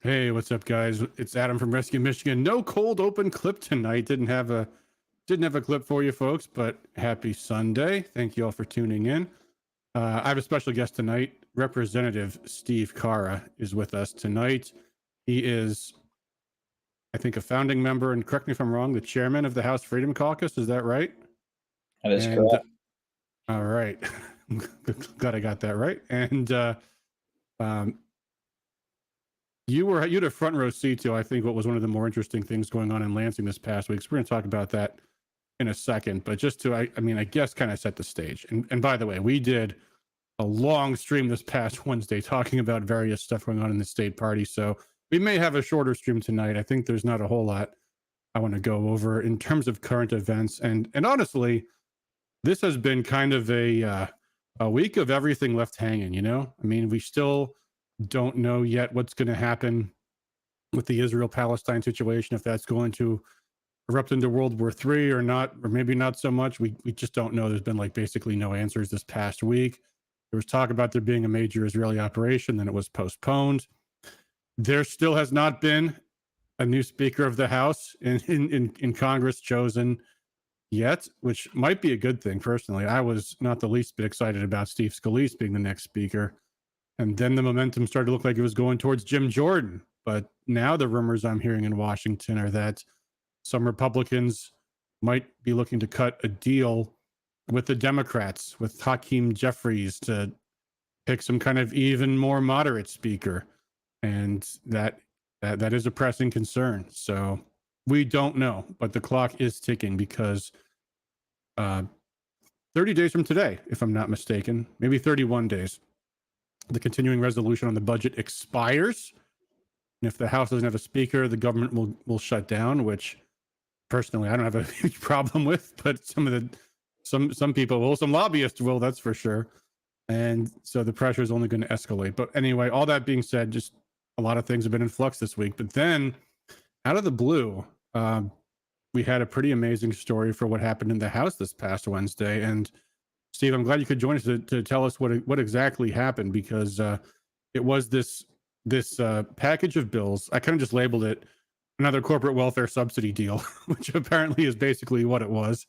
Hey, what's up, guys? It's Adam from Rescue Michigan. No cold open clip tonight. Didn't have a clip for you folks, but happy Sunday. Thank you all for tuning in. I have a special guest tonight. Representative Steve Carra is with us tonight. He is, I think, a founding member, and correct me if I'm wrong, the chairman of the House Freedom Caucus. Is that right? That is And correct. all right, glad I got that right. And um, you had a front row seat to, I think, what was one of the more interesting things going on in Lansing this past week. So we're going to talk about that in a second. But just to, I guess, kind of set the stage. And by the way, we did a long stream this past Wednesday talking about various stuff going on in the state party. So we may have a shorter stream tonight. I think there's not a whole lot I want to go over in terms of current events. And honestly, this has been kind of a week of everything left hanging. I mean, we still don't know yet what's going to happen with the Israel-Palestine situation, if that's going to erupt into World War III or not, or maybe not so much. We just don't know. There's been basically no answers this past week. There was talk about there being a major Israeli operation, then it was postponed. There still has not been a new Speaker of the House in Congress chosen yet, which might be a good thing. Personally, I was not the least bit excited about Steve Scalise being the next Speaker. And then the momentum started to look like it was going towards Jim Jordan. But now the rumors I'm hearing in Washington are that some Republicans might be looking to cut a deal with the Democrats, with Hakeem Jeffries, to pick some kind of even more moderate speaker. And that is a pressing concern. So we don't know, but the clock is ticking because 30 days from today, if I'm not mistaken, maybe 31 days, the continuing resolution on the budget expires. And if the House doesn't have a speaker, the government will shut down, which personally I don't have a huge problem with, but some people will, some lobbyists will, that's for sure. And so the pressure is only going to escalate. But anyway, all that being said, just a lot of things have been in flux this week. But then out of the blue, we had a pretty amazing story for what happened in the House this past Wednesday. And Steve, I'm glad you could join us to tell us what exactly happened, because it was this package of bills. I kind of just labeled it another corporate welfare subsidy deal, which apparently is basically what it was.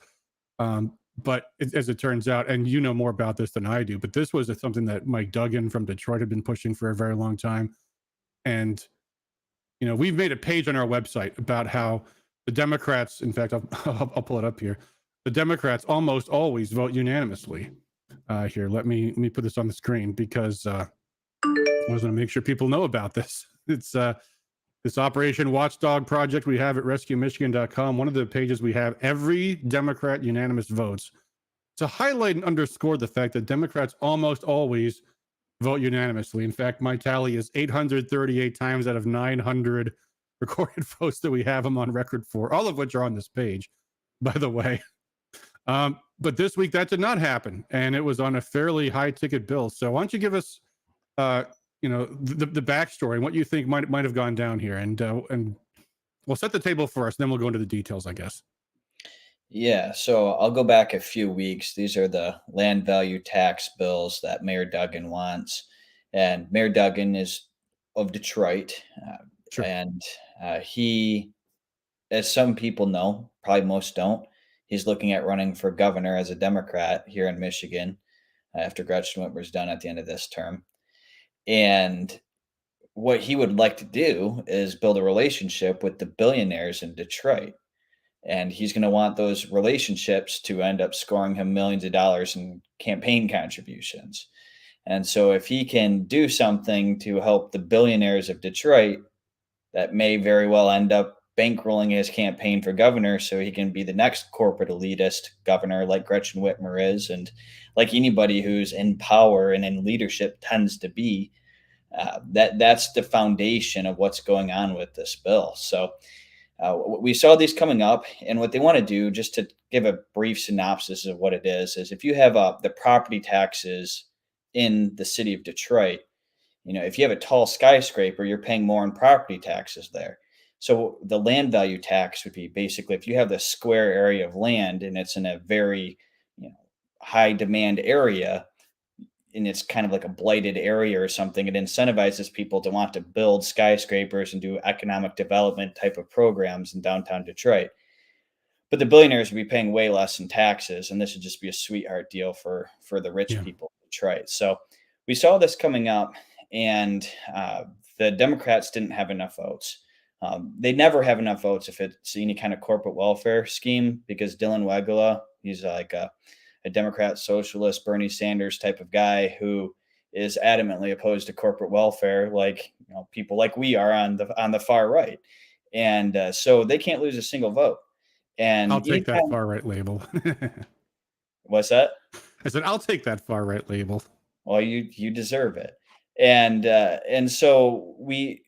But as it turns out, and you know more about this than I do, but this was something that Mike Duggan from Detroit had been pushing for a very long time. And, we've made a page on our website about how the Democrats, in fact, I'll pull it up here. The Democrats almost always vote unanimously. Here, let me put this on the screen, because I was going to make sure people know about this. It's this Operation Watchdog project we have at rescuemichigan.com. One of the pages we have every Democrat unanimous votes to highlight and underscore the fact that Democrats almost always vote unanimously. In fact, my tally is 838 times out of 900 recorded votes that we have them on record for, all of which are on this page, by the way. But this week that did not happen, and it was on a fairly high ticket bill. So why don't you give us the backstory and what you think might have gone down here, and we'll set the table for us, then we'll go into the details, I guess. Yeah, so I'll go back a few weeks. These are the land value tax bills that Mayor Duggan wants. And Mayor Duggan is of Detroit. Sure. And he, as some people know, probably most don't, he's looking at running for governor as a Democrat here in Michigan after Gretchen Whitmer's done at the end of this term. And what he would like to do is build a relationship with the billionaires in Detroit, and he's going to want those relationships to end up scoring him millions of dollars in campaign contributions. And so if he can do something to help the billionaires of Detroit, that may very well end up bankrolling his campaign for governor, so he can be the next corporate elitist governor like Gretchen Whitmer is, and like anybody who's in power and in leadership tends to be. That's the foundation of what's going on with this bill. So we saw these coming up, and what they want to do, just to give a brief synopsis of what it is if you have the property taxes in the city of Detroit, if you have a tall skyscraper, you're paying more in property taxes there. So the land value tax would be basically if you have the square area of land and it's in a very high demand area, and it's kind of like a blighted area or something, it incentivizes people to want to build skyscrapers and do economic development type of programs in downtown Detroit. But the billionaires would be paying way less in taxes, and this would just be a sweetheart deal for the rich Yeah. people of Detroit. So we saw this coming up, and the Democrats didn't have enough votes. They never have enough votes if it's any kind of corporate welfare scheme, because Dylan Wegela, he's like a Democrat socialist, Bernie Sanders type of guy who is adamantly opposed to corporate welfare, like people like we are on the far right, and so they can't lose a single vote. I'll And take that anytime, far right label. what's that? I said, I'll take that far right label. Well, you deserve it. And so we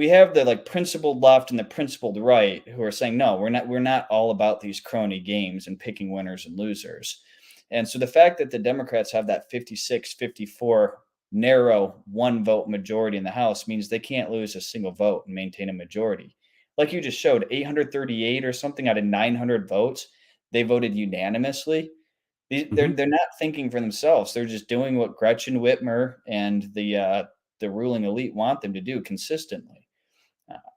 have the like principled left and the principled right who are saying no, we're not all about these crony games and picking winners and losers. And so the fact that the Democrats have that 56-54 narrow one vote majority in the House means they can't lose a single vote and maintain a majority. Like you just showed, 838 or something out of 900 votes, they voted unanimously. They're not thinking for themselves. They're just doing what Gretchen Whitmer and the ruling elite want them to do consistently.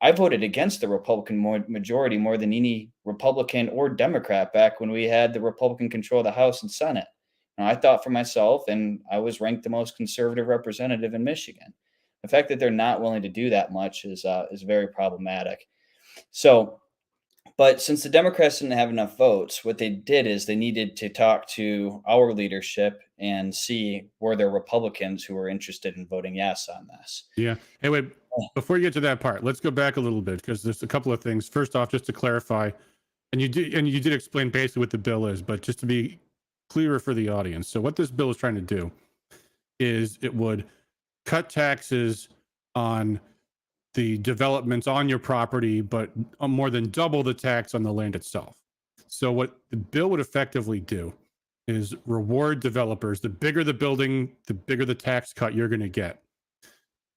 I voted against the Republican majority more than any Republican or Democrat back when we had the Republican control of the House and Senate. I thought for myself, and I was ranked the most conservative representative in Michigan. The fact that they're not willing to do that much is very problematic. So, but since the Democrats didn't have enough votes, what they did is they needed to talk to our leadership and see were there Republicans who were interested in voting yes on this. Yeah. Hey, wait, before you get to that part, let's go back a little bit because there's a couple of things. First off, just to clarify, and you did explain basically what the bill is, but just to be clearer for the audience. So what this bill is trying to do is it would cut taxes on the developments on your property, but more than double the tax on the land itself. So what the bill would effectively do is reward developers. The bigger the building, the bigger the tax cut you're going to get.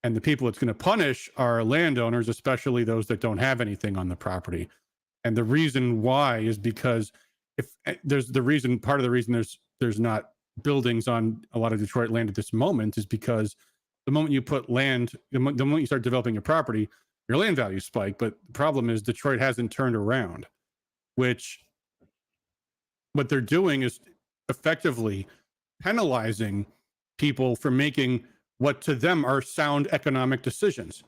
And the people it's going to punish are landowners, especially those that don't have anything on the property. And the reason why is because if there's the reason, part of the reason there's not buildings on a lot of Detroit land at this moment is because the moment you put land, the moment you start developing a property, your land values spike. But the problem is Detroit hasn't turned around, which what they're doing is effectively penalizing people for making what to them are sound economic decisions.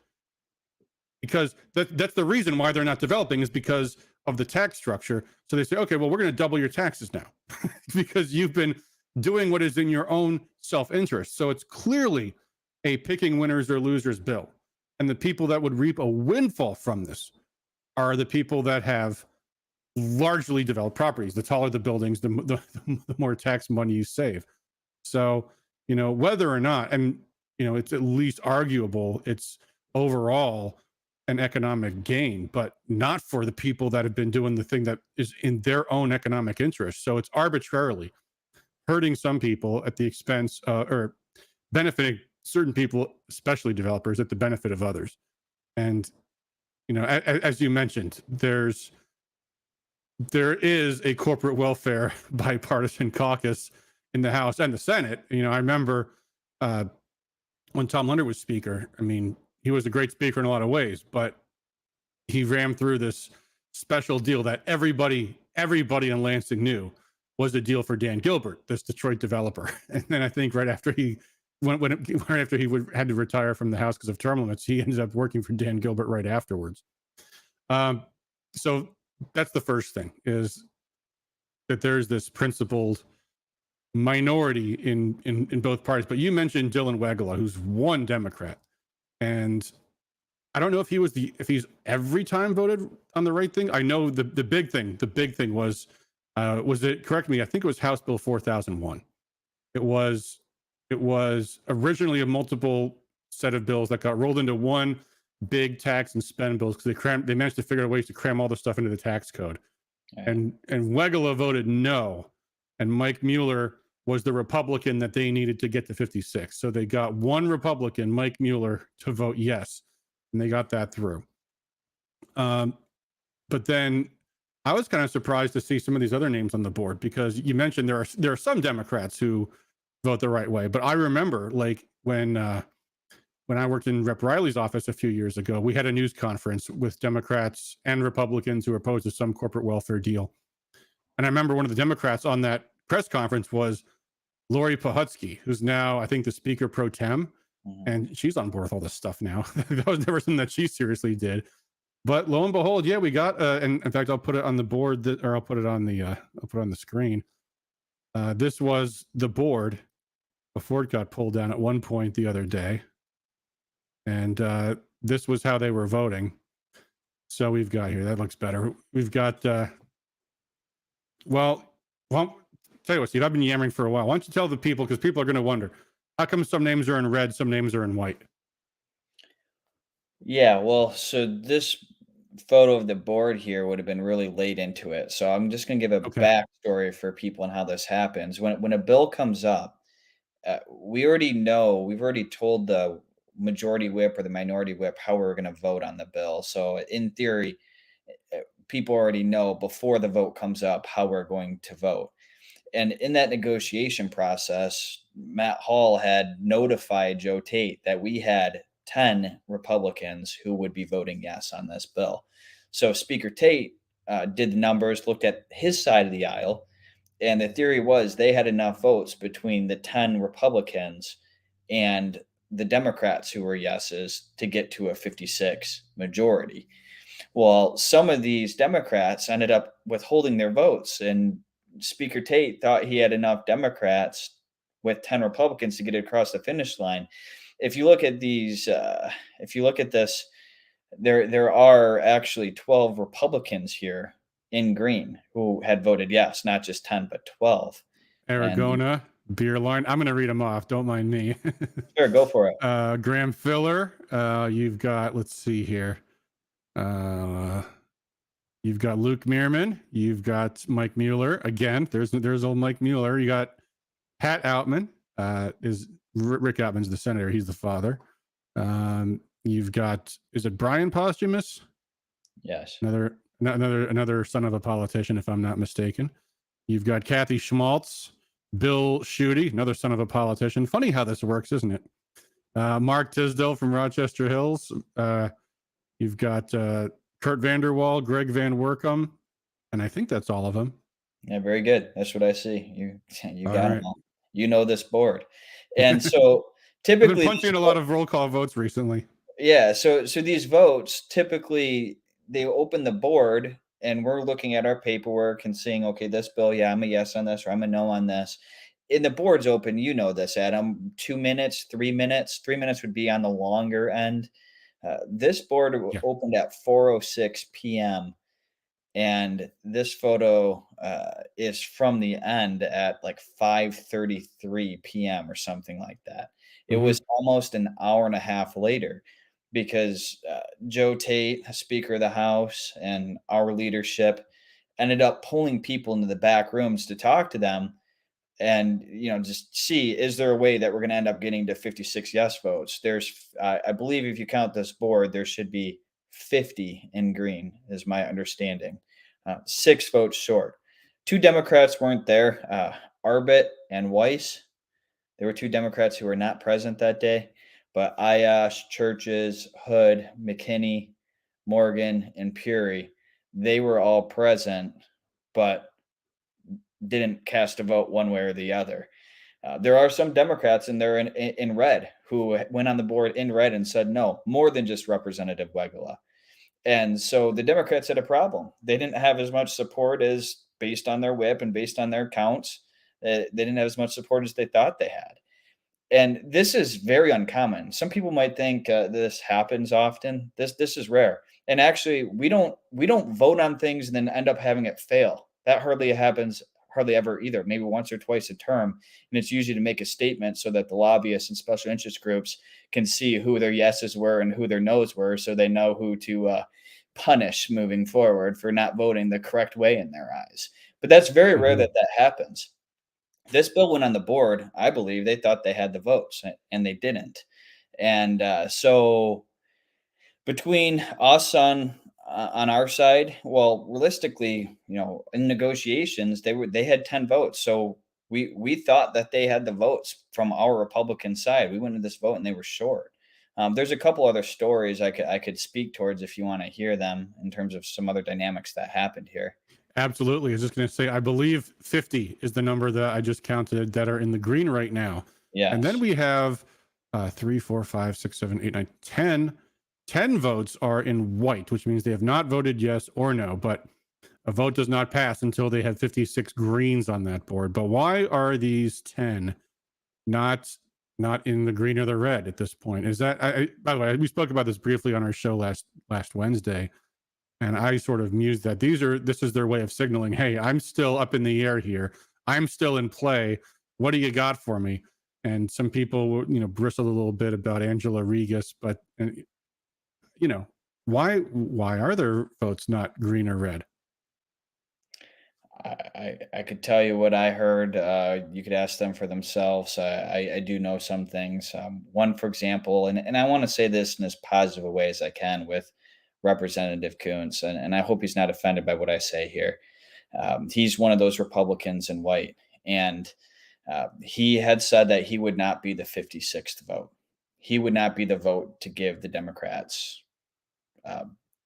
Because that's the reason why they're not developing is because of the tax structure. So they say, okay, well, we're going to double your taxes now because you've been doing what is in your own self-interest. So it's clearly a picking winners or losers bill. And the people that would reap a windfall from this are the people that have largely developed properties. The taller the buildings, the more tax money you save. So, whether or not, and, it's at least arguable, it's overall an economic gain, but not for the people that have been doing the thing that is in their own economic interest. So it's arbitrarily hurting some people at the expense or benefiting certain people, especially developers, at the benefit of others. And, as you mentioned, there is a corporate welfare bipartisan caucus in the House and the Senate. I remember when Tom Leonard was speaker, he was a great speaker in a lot of ways, but he rammed through this special deal that everybody in Lansing knew was a deal for Dan Gilbert, this Detroit developer. And then I think right after he had to retire from the House because of term limits, he ended up working for Dan Gilbert right afterwards. So that's the first thing, is that there's this principled minority in both parties. But you mentioned Dylan Wegela, who's one Democrat. And I don't know if he's every time voted on the right thing. I know the big thing was it, correct me, I think it was House Bill 4001. It was originally a multiple set of bills that got rolled into one big tax and spend bills because they managed to figure out ways to cram all the stuff into the tax code. Right. And Wegela voted no, and Mike Mueller was the Republican that they needed to get to 56. So they got one Republican, Mike Mueller, to vote yes, and they got that through. But then I was kind of surprised to see some of these other names on the board, because you mentioned there are some Democrats who vote the right way. But I remember, like, when I worked in Rep. Riley's office a few years ago, we had a news conference with Democrats and Republicans who were opposed to some corporate welfare deal. And I remember one of the Democrats on that press conference was Lori Pahutsky, who's now, I think, the Speaker pro tem. Mhm. And she's on board with all this stuff now. That was never something that she seriously did. But lo and behold, yeah, we got, and in fact, I'll put it on the board, or I'll put it on the screen. This was the board before it got pulled down at one point the other day. And this was how they were voting. So we've got here, that looks better. We've got, well, tell you what, Steve, I've been yammering for a while. Why don't you tell the people, because people are going to wonder, how come some names are in red, some names are in white? Yeah, well, so this photo of the board here would have been really late into it. So I'm just going to give a Okay. backstory for people and how this happens. When a bill comes up, we already know, we've already told the majority whip or the minority whip how we're going to vote on the bill. So in theory, people already know before the vote comes up how we're going to vote. And in that negotiation process, Matt Hall had notified Joe Tate that we had 10 Republicans who would be voting yes on this bill. So Speaker Tate did the numbers, looked at his side of the aisle, and the theory was they had enough votes between the 10 Republicans and the Democrats who were yeses to get to a 56 majority. Well, some of these Democrats ended up withholding their votes, and Speaker Tate thought he had enough Democrats with 10 Republicans to get it across the finish line. If you look at these, if you look at this, there are actually 12 Republicans here in green who had voted yes, not just 10 but 12. And Aragona, beer line. I'm going to read them off. Don't mind me. sure, go for it. Graham Filler. You've got, let's see here. You've got Luke Meerman. You've got Mike Mueller. Again, there's old Mike Mueller. You got Pat Outman. Is Rick Outman's the senator? He's the father. You've got, is it Brian Posthumous? Yes. Another son of a politician, if I'm not mistaken. You've got Kathy Schmaltz, Bill Schuette, another son of a politician. Funny how this works, isn't it? Mark Tisdale from Rochester Hills. You've got Kurt Vanderwall, Greg Van Workum, and I think that's all of them. Yeah, very good. That's what I see. You All got them right. all. You know this board. And so I've been typically punching in a lot of roll call votes recently. yeah, so these votes typically they open the board and we're looking at our paperwork and seeing, okay, this bill, yeah, I'm a yes on this or I'm a no on this. And the board's open, you know this, Adam. 2 minutes, 3 minutes. 3 minutes would be on the longer end. This board Yeah. opened at 4:06 p.m. And this photo is from the end at like 5:33 p.m. or something like that. It Mm-hmm. was almost an hour and a half later because Joe Tate, Speaker of the House, and our leadership ended up pulling people into the back rooms to talk to them and just see, is there a way that we're going to end up getting to 56 yes votes? There's I believe if you count this board there should be 50 in green is my understanding. 6 votes short. 2 Democrats weren't there, Arbit and Weiss. There were 2 Democrats who were not present that day, but Ayash, Churches, Hood, McKinney, Morgan, and Puri, they were all present but didn't cast a vote one way or the other. There are some Democrats in there in red who went on the board in red and said no, more than just Representative Wegela. And so the Democrats had a problem. They didn't have as much support as based on their whip and based on their counts. They didn't have as much support as they thought they had. And this is very uncommon. Some people might think this happens often. This is rare. And actually, we don't vote on things and then end up having it fail. That hardly happens, hardly ever either. Maybe once or twice a term, and it's usually to make a statement so that the lobbyists and special interest groups can see who their yeses were and who their nos were, so they know who to punish moving forward for not voting the correct way in their eyes. But that's very rare Mm-hmm. that happens. This bill went on the board. I believe they thought they had the votes, and they didn't. And so between us on our side, well, realistically, in negotiations, they had 10 votes, so We thought that they had the votes from our Republican side. We went to this vote and they were short. There's a couple other stories I could speak towards if you want to hear them in terms of some other dynamics that happened here. Absolutely. I was just going to say, I believe 50 is the number that I just counted that are in the green right now. And then Yes. we have 3, 4, 5, 6, 7, 8, 9, 10. 10 votes are in white, which means they have not voted yes or no. But a vote does not pass until they have 56 greens on that board. But why are these 10 not in the green or the red at this point? Is that by the way, we spoke about this briefly on our show last Wednesday, and I sort of mused that this is their way of signaling, hey, I'm still up in the air here. I'm still in play. What do you got for me? And some people, bristled a little bit about Angela Regis, but you know, why are their votes not green or red? I could tell you what I heard. You could ask them for themselves. I do know some things. One, for example, and I want to say this in as positive a way as I can with Representative Coons, and I hope he's not offended by what I say here. He's one of those Republicans in white, and he had said that he would not be the 56th vote. He would not be the vote to give the Democrats,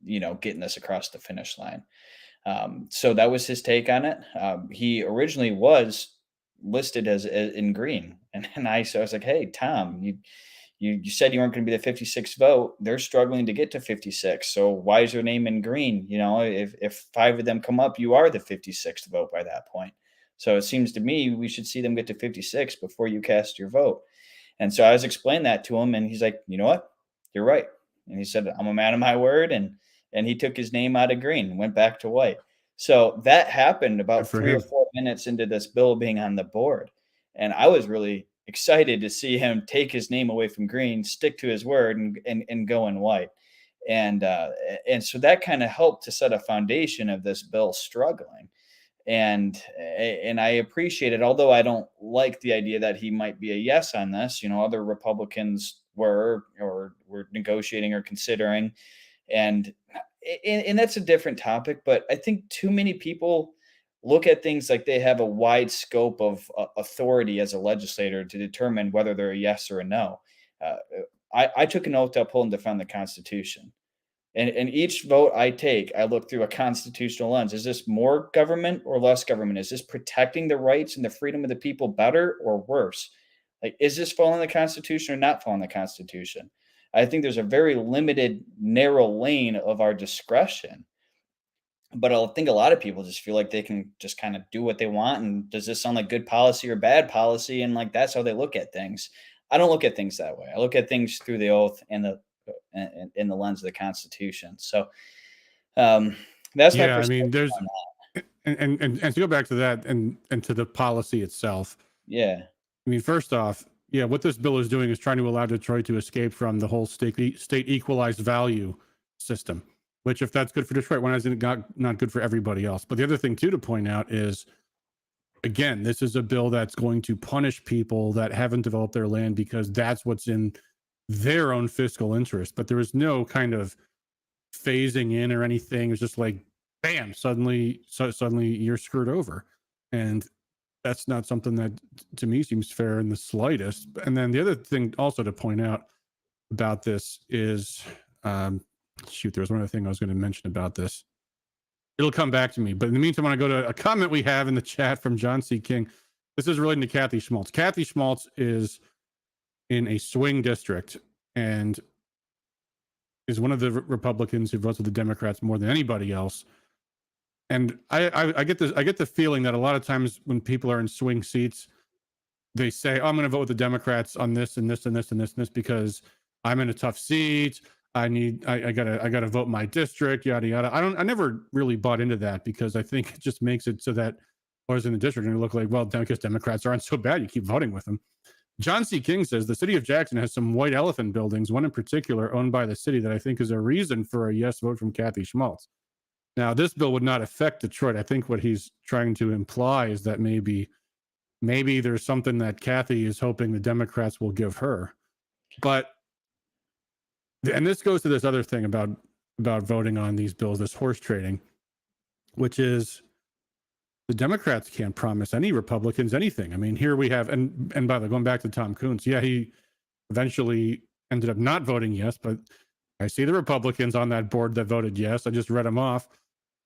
getting this across the finish line. So that was his take on it. He originally was listed as in green, so I was like, "Hey, Tom, you said you weren't going to be the 56th vote. They're struggling to get to 56. So why is your name in green? If five of them come up, you are the 56th vote by that point. So it seems to me we should see them get to 56 before you cast your vote." And so I was explaining that to him, and he's like, "You know what? You're right." And he said, "I'm a man of my word," and he took his name out of green and went back to white. So that happened Good about for 3 or 4 minutes into this bill being on the board, and I was really excited to see him take his name away from green, stick to his word, and go in white. And so that kind of helped to set a foundation of this bill struggling, and I appreciate it. Although I don't like the idea that he might be a yes on this. Other Republicans were negotiating or considering, and and that's a different topic. But I think too many people look at things like they have a wide scope of authority as a legislator to determine whether they're a yes or a no. I took an oath to uphold and defend the Constitution. And each vote I take, I look through a constitutional lens. Is this more government or less government? Is this protecting the rights and the freedom of the people better or worse? Like, is this following the Constitution or not following the Constitution? I think there's a very limited, narrow lane of our discretion. But I think a lot of people just feel like they can just kind of do what they want. And does this sound like good policy or bad policy? And like that's how they look at things. I don't look at things that way. I look at things through the oath and in the lens of the Constitution. So um, that's my Yeah, I perspective mean, there's on that. and to go back to that and to the policy itself. Yeah, I mean, first off, yeah, what this bill is doing is trying to allow Detroit to escape from the whole state equalized value system. Which, if that's good for Detroit, why isn't it not good for everybody else? But the other thing too to point out is, again, this is a bill that's going to punish people that haven't developed their land because that's what's in their own fiscal interest. But there is no kind of phasing in or anything. It's just like, bam, suddenly you're screwed over, and that's not something that to me seems fair in the slightest. And then the other thing also to point out about this is, shoot, there was one other thing I was going to mention about this. It'll come back to me. But in the meantime, I want to go to a comment we have in the chat from John C. King. This is relating to Kathy Schmaltz. Kathy Schmaltz is in a swing district and is one of the Republicans who votes with the Democrats more than anybody else. And I get this. I get the feeling that a lot of times when people are in swing seats, they say, "Oh, I'm going to vote with the Democrats on this and this and this and this and this because I'm in a tough seat. I gotta vote my district, yada yada." I never really bought into that because I think it just makes it so that voters in the district are going to look like, well, because Democrats aren't so bad, you keep voting with them. John C. King says the city of Jackson has some white elephant buildings, one in particular owned by the city that I think is a reason for a yes vote from Kathy Schmaltz. Now, this bill would not affect Detroit. I think what he's trying to imply is that maybe there's something that Kathy is hoping the Democrats will give her. But and this goes to this other thing about voting on these bills, this horse trading, which is the Democrats can't promise any Republicans anything. I mean, here we have, and by the way, going back to Tom Coons, yeah, he eventually ended up not voting yes, but I see the Republicans on that board that voted yes. I just read them off.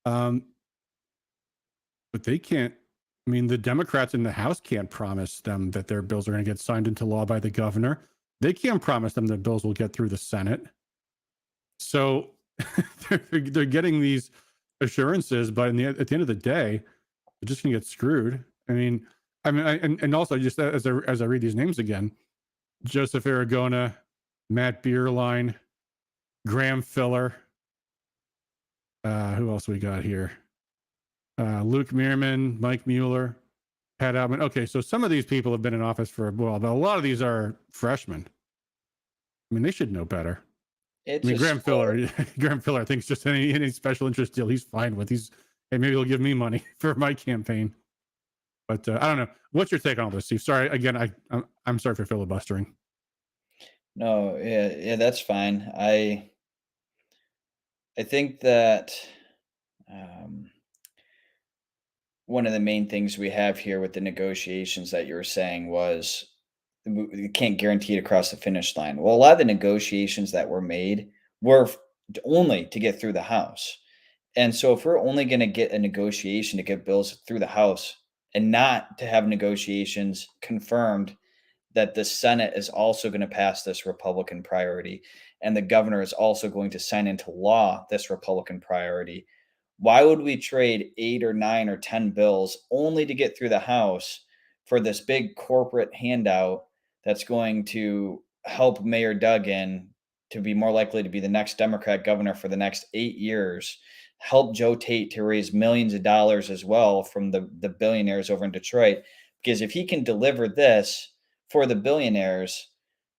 But they can't, I mean, the Democrats in the House can't promise them that their bills are going to get signed into law by the governor. They can't promise them that bills will get through the Senate. So they're getting these assurances, but at the end of the day, they're just going to get screwed. And also just as I read these names again, Joseph Aragona, Matt Bierlein, Graham Filler. Who else we got here? Luke Meerman, Mike Mueller, Pat Altman. Okay, so some of these people have been in office for a while, but a lot of these are freshmen. I mean, they should know better. Graham Filler, I think it's just any special interest deal he's fine with. Hey, maybe he'll give me money for my campaign. But I don't know. What's your take on all this, Steve? Sorry, again, I'm sorry for filibustering. No, yeah, that's fine. I think that one of the main things we have here with the negotiations that you were saying was we can't guarantee it across the finish line. Well, a lot of the negotiations that were made were only to get through the House. And so if we're only going to get a negotiation to get bills through the House and not to have negotiations confirmed that the Senate is also going to pass this Republican priority and the governor is also going to sign into law this Republican priority, why would we trade 8 or 9 or 10 bills only to get through the House for this big corporate handout that's going to help Mayor Duggan to be more likely to be the next Democrat governor for the next 8 years, help Joe Tate to raise millions of dollars as well from the billionaires over in Detroit? Because if he can deliver this for the billionaires,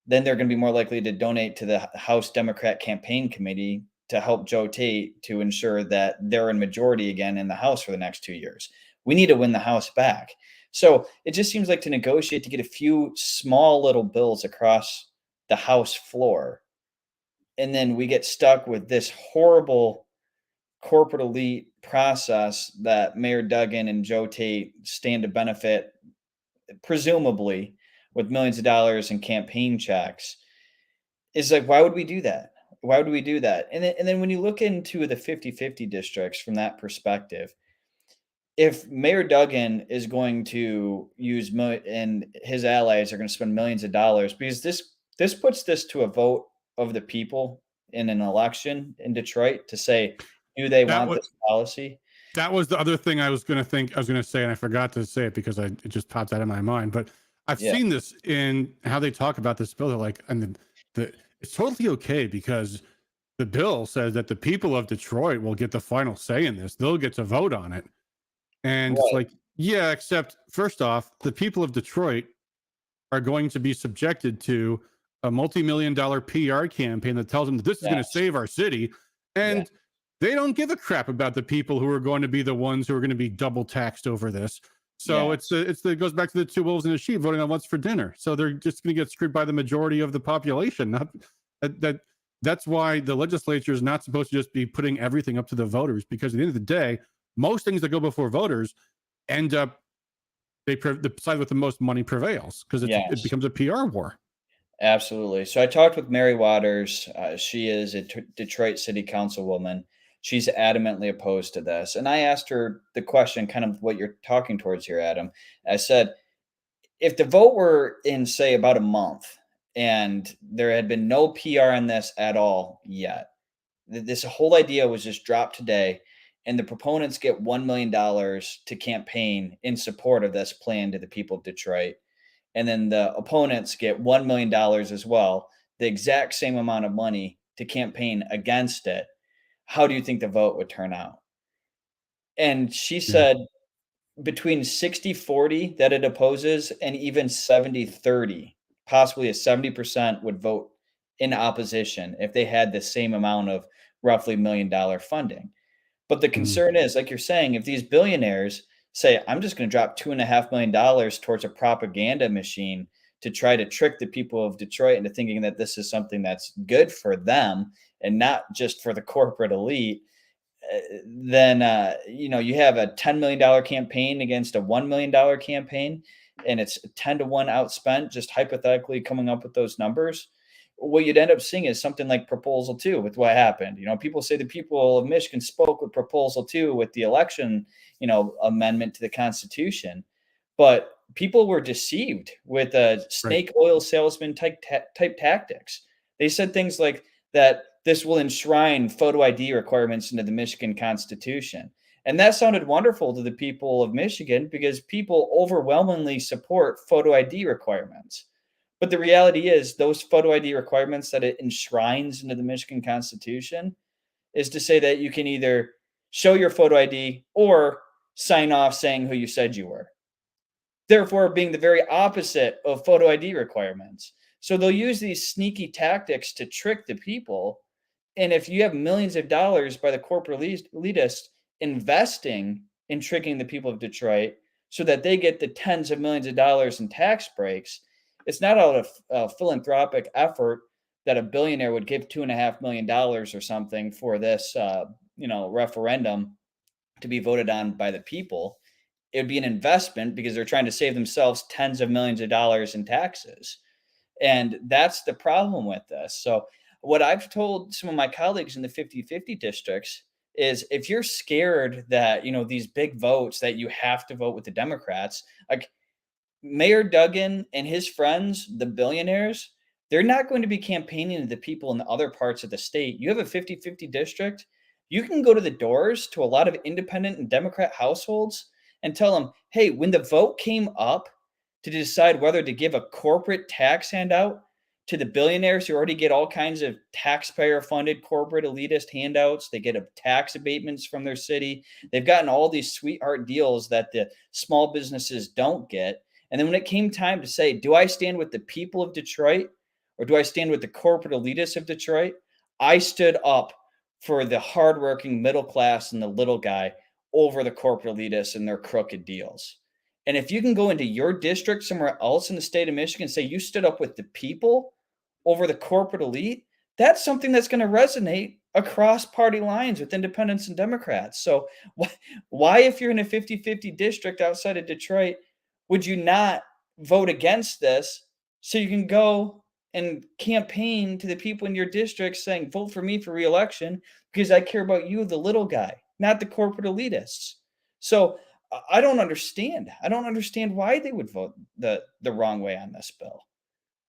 then they're going to be more likely to donate to the House Democrat Campaign Committee to help Joe Tate to ensure that they're in majority again in the House for the next 2 years. We need to win the House back. So it just seems like to negotiate to get a few small little bills across the House floor, and then we get stuck with this horrible corporate elite process that Mayor Duggan and Joe Tate stand to benefit, presumably, with millions of dollars in campaign checks. Is like, why would we do that? Why would we do that? And then when you look into the 50-50 districts from that perspective, if Mayor Duggan is going to use and his allies are going to spend millions of dollars, because this puts this to a vote of the people in an election in Detroit to say, do they want this policy? That was the other thing I was going to say, and I forgot to say it because it just popped out of my mind. But I've seen this in how they talk about this bill. They're like, and it's totally okay because the bill says that the people of Detroit will get the final say in this. They'll get to vote on it. And it's like, yeah, except first off, the people of Detroit are going to be subjected to a multi-million-dollar PR campaign that tells them that this is going to save our city. And they don't give a crap about the people who are going to be the ones who are going to be double taxed over this. So it goes back to the two wolves and a sheep voting on what's for dinner. So they're just going to get screwed by the majority of the population. That's why the legislature is not supposed to just be putting everything up to the voters, because at the end of the day, most things that go before voters end up the side with the most money prevails because it becomes a PR war. Absolutely. So I talked with Mary Waters. She is a Detroit City Councilwoman. She's adamantly opposed to this. And I asked her the question, kind of what you're talking towards here, Adam. I said, if the vote were in, say, about a month and there had been no PR on this at all yet, this whole idea was just dropped today, and the proponents get $1 million to campaign in support of this plan to the people of Detroit, and then the opponents get $1 million as well, the exact same amount of money to campaign against it, how do you think the vote would turn out? And she said between 60-40 that it opposes and even 70-30, possibly a 70% would vote in opposition if they had the same amount of roughly $1 million funding. But the concern is, like you're saying, if these billionaires say, I'm just going to drop $2.5 million towards a propaganda machine to try to trick the people of Detroit into thinking that this is something that's good for them and not just for the corporate elite, then you have a $10 million campaign against a $1 million campaign, and it's 10 to 1 outspent, just hypothetically coming up with those numbers. What you'd end up seeing is something like Proposal 2 with what happened. People say the people of Michigan spoke with Proposal 2 with the election, amendment to the Constitution, but people were deceived with snake oil salesman type tactics. They said things like that this will enshrine photo ID requirements into the Michigan Constitution. And that sounded wonderful to the people of Michigan because people overwhelmingly support photo ID requirements. But the reality is, those photo ID requirements that it enshrines into the Michigan Constitution is to say that you can either show your photo ID or sign off saying who you said you were, therefore being the very opposite of photo ID requirements. So they'll use these sneaky tactics to trick the people. And if you have millions of dollars by the corporate elitists investing in tricking the people of Detroit so that they get the tens of millions of dollars in tax breaks, it's not out of philanthropic effort that a billionaire would give $2.5 million or something for this, referendum to be voted on by the people. It would be an investment because they're trying to save themselves tens of millions of dollars in taxes. And that's the problem with this. So what I've told some of my colleagues in the 50-50 districts is, if you're scared that, these big votes that you have to vote with the Democrats, like Mayor Duggan and his friends, the billionaires, they're not going to be campaigning to the people in the other parts of the state. You have a 50-50 district. You can go to the doors to a lot of independent and Democrat households and tell them, hey, when the vote came up to decide whether to give a corporate tax handout to the billionaires who already get all kinds of taxpayer-funded corporate elitist handouts, they get tax abatements from their city. They've gotten all these sweetheart deals that the small businesses don't get. And then when it came time to say, do I stand with the people of Detroit or do I stand with the corporate elitists of Detroit? I stood up for the hardworking middle class and the little guy over the corporate elitists and their crooked deals. And if you can go into your district somewhere else in the state of Michigan and say you stood up with the people over the corporate elite, that's something that's going to resonate across party lines with independents and Democrats. So why if you're in a 50-50 district outside of Detroit, would you not vote against this so you can go and campaign to the people in your district saying, vote for me for re-election because I care about you, the little guy, not the corporate elitists? So I don't understand. I don't understand why they would vote the wrong way on this bill.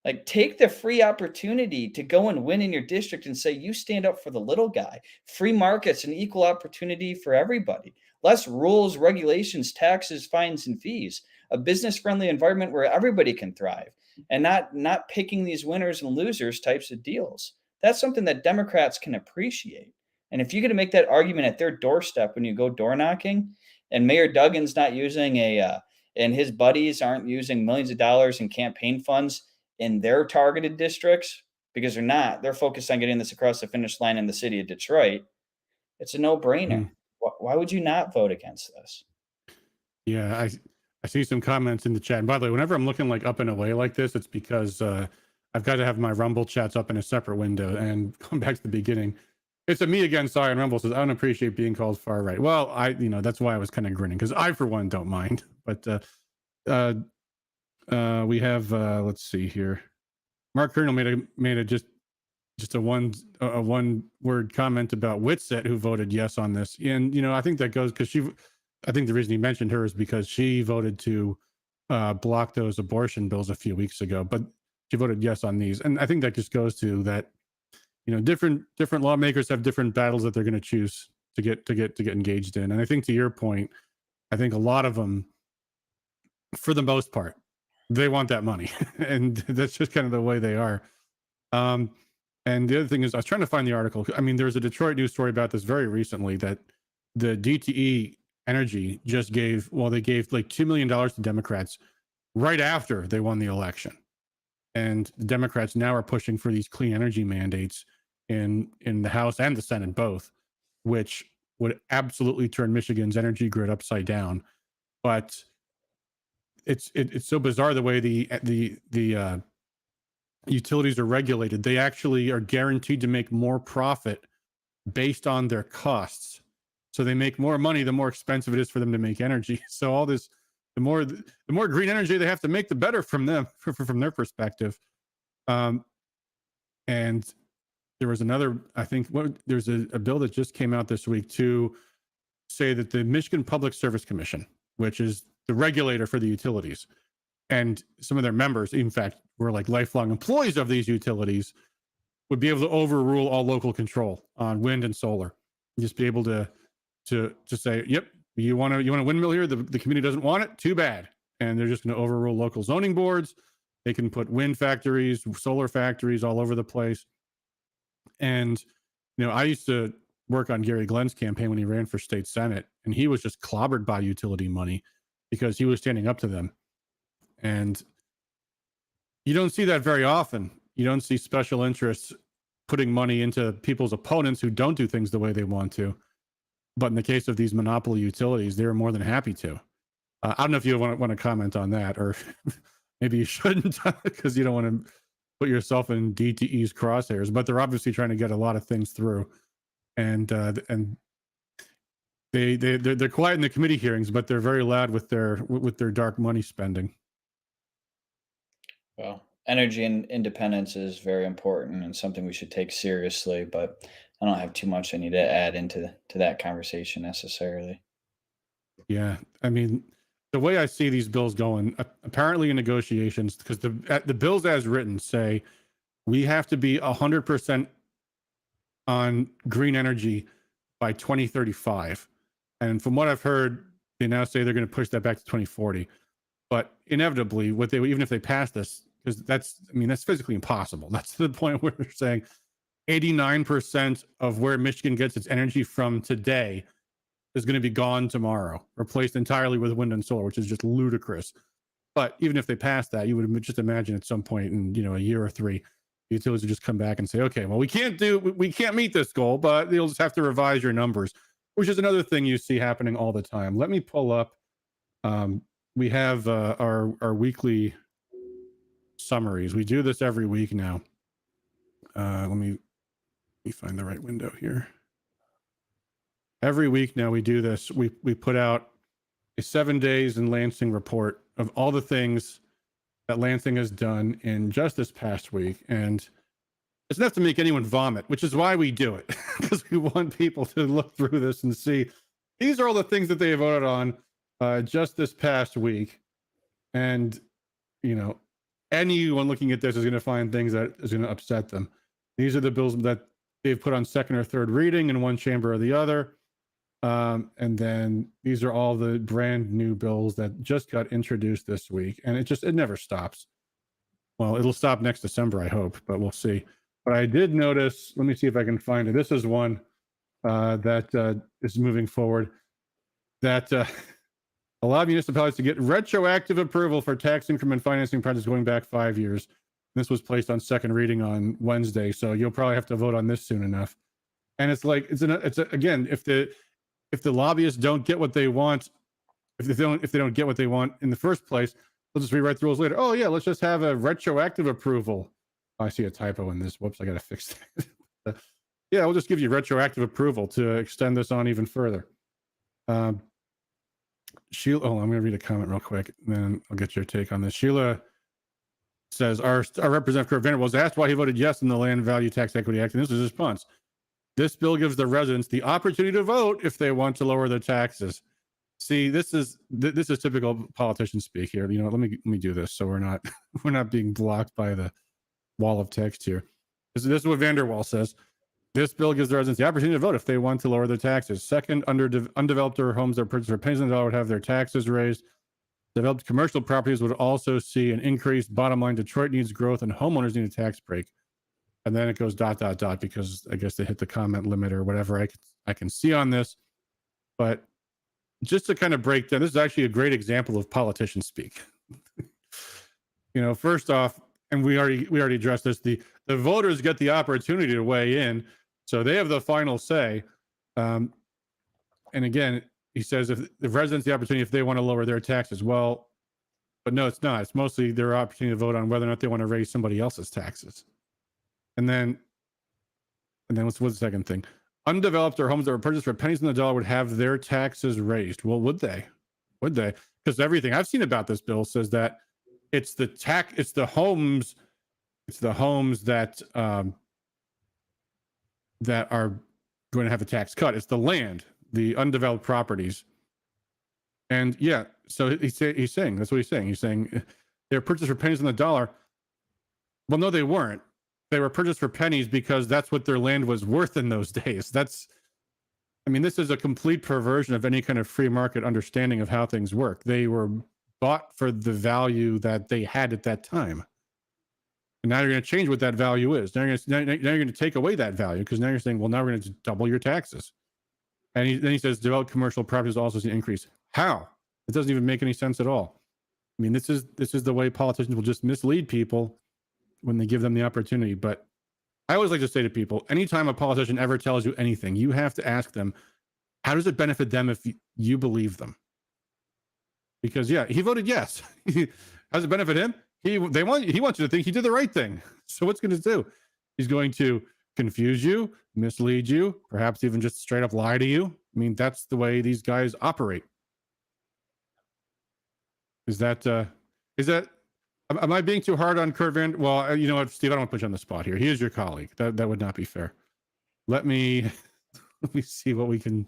Like, take the free opportunity to go and win in your district and say you stand up for the little guy. Free markets and equal opportunity for everybody. Less rules, regulations, taxes, fines, and fees. A business-friendly environment where everybody can thrive, and not picking these winners and losers types of deals. That's something that Democrats can appreciate. And if you're going to make that argument at their doorstep when you go door knocking, and Mayor Duggan's not using and his buddies aren't using millions of dollars in campaign funds in their targeted districts, because they're focused on getting this across the finish line in the city of Detroit, it's a no-brainer. Why would you not vote against this? Yeah, I see some comments in the chat. And by the way, whenever I'm looking like up and away like this, it's because I've got to have my Rumble chats up in a separate window. And going back to the beginning, it's a me again. Sorry, and Rumble says I don't appreciate being called far right. Well, that's why I was kind of grinning, because I for one don't mind. But we have let's see here. Mark Kernel made a just a one word comment about Whitsett, who voted yes on this. And I think that goes because I think the reason he mentioned her is because she voted to block those abortion bills a few weeks ago, but she voted yes on these. And I think that just goes to that, different lawmakers have different battles that they're going to choose to get engaged in. And I think, to your point, I think a lot of them, for the most part, they want that money, and that's just kind of the way they are. And the other thing is, I was trying to find the article. I mean, there was a Detroit news story about this very recently, that the DTE Energy just gave like $2 million to Democrats right after they won the election. And the Democrats now are pushing for these clean energy mandates in the House and the Senate both, which would absolutely turn Michigan's energy grid upside down. But it's so bizarre the way the utilities are regulated. They actually are guaranteed to make more profit based on their costs So they make more money the more expensive it is for them to make energy. So all this, the more green energy they have to make, the better from them, from their perspective. Um, and there was another, I think, there's a bill that just came out this week to say that the Michigan Public Service Commission, which is the regulator for the utilities, and some of their members, in fact, were like lifelong employees of these utilities, would be able to overrule all local control on wind and solar. Just be able to say, yep, you want a windmill here, the community doesn't want it, too bad. And they're just going to overrule local zoning boards. They can put wind factories, solar factories all over the place. And I used to work on Gary Glenn's campaign when he ran for state senate, and he was just clobbered by utility money because he was standing up to them. And you don't see that very often. You don't see special interests putting money into people's opponents who don't do things the way they want to. But in the case of these monopoly utilities, they're more than happy to. I don't know if you want to comment on that, or maybe you shouldn't, because you don't want to put yourself in DTE's crosshairs. But they're obviously trying to get a lot of things through, and they're quiet in the committee hearings, but they're very loud with their dark money spending. Well, energy and independence is very important and something we should take seriously, but I don't have too much I need to add to that conversation necessarily. Yeah, I mean, the way I see these bills going, apparently in negotiations, because the bills as written say we have to be 100% on green energy by 2035, and from what I've heard, they now say they're going to push that back to 2040. But inevitably, even if they pass this, because that's physically impossible. That's to the point where they're saying 89% of where Michigan gets its energy from today is going to be gone tomorrow, replaced entirely with wind and solar, which is just ludicrous. But even if they pass that, you would just imagine at some point in a year or three, the utilities would just come back and say, okay, well, we can't meet this goal, but they'll just have to revise your numbers, which is another thing you see happening all the time. Let me pull up. We have our weekly summaries. We do this every week now. Let me find the right window here. Every week now we do this. We put out a 7 days in Lansing report of all the things that Lansing has done in just this past week. And it's enough to make anyone vomit, which is why we do it, because we want people to look through this and see these are all the things that they voted on just this past week. And, anyone looking at this is going to find things that is going to upset them. These are the bills that they've put on second or third reading in one chamber or the other. And then these are all the brand new bills that just got introduced this week. And it never stops. Well, it'll stop next December, I hope, but we'll see. But I did notice, let me see if I can find it. This is one that is moving forward, that allow municipalities to get retroactive approval for tax increment financing projects going back 5 years. This was placed on second reading on Wednesday, so you'll probably have to vote on this soon enough. And it's like again, if the lobbyists don't get what they want, if they don't get what they want in the first place, they'll just rewrite the rules later. Oh yeah, let's just have a retroactive approval. Oh, I see a typo in this. Whoops, I got to fix that. Yeah, we'll just give you retroactive approval to extend this on even further. Sheila, I'm going to read a comment real quick, and then I'll get your take on this. Sheila says, our representative Kurt Vanderbilt was asked why he voted yes in the Land Value Tax Equity Act, and this is his response. This bill gives the residents the opportunity to vote if they want to lower their taxes. See, this is typical politician speak here. Let me do this so we're not being blocked by the wall of text here. This is what Vanderwall says. This bill gives the residents the opportunity to vote if they want to lower their taxes. Second, undeveloped or homes that are purchased for pennies on the dollar would have their taxes raised. Developed commercial properties would also see an increased bottom line. Detroit needs growth and homeowners need a tax break. And then it goes ... because I guess they hit the comment limit or whatever I can see on this. But just to kind of break down, this is actually a great example of politician speak. First off, and we already addressed this, the voters get the opportunity to weigh in, so they have the final say. And again, he says if the residents the opportunity if they want to lower their taxes. Well, but no, it's not. It's mostly their opportunity to vote on whether or not they want to raise somebody else's taxes. And then what's the second thing? undeveloped or homes that were purchased for pennies on the dollar would have their taxes raised. Well, would they? Would they? Because everything I've seen about this bill says that it's the homes that that are going to have a tax cut. It's the land, the undeveloped properties. And yeah, so he's saying, that's what he's saying. He's saying they're purchased for pennies on the dollar. Well, no, they weren't. They were purchased for pennies because that's what their land was worth in those days. This is a complete perversion of any kind of free market understanding of how things work. They were bought for the value that they had at that time. And now you're going to change what that value is. Now you're going to take away that value because now you're saying, well, now we're going to double your taxes. And then he says, developed commercial properties also see an increase. How? It doesn't even make any sense at all. This is the way politicians will just mislead people when they give them the opportunity. But I always like to say to people, anytime a politician ever tells you anything, you have to ask them, how does it benefit them if you believe them? Because yeah, he voted yes. How does it benefit him? He wants you to think he did the right thing. So what's going to do? He's going to confuse you, mislead you, perhaps even just straight up lie to you. That's the way these guys operate. Is that am I being too hard on Kurt Van? Well, you know what, Steve, I don't want to put you on the spot here. He is your colleague. That would not be fair. Let me see what we can.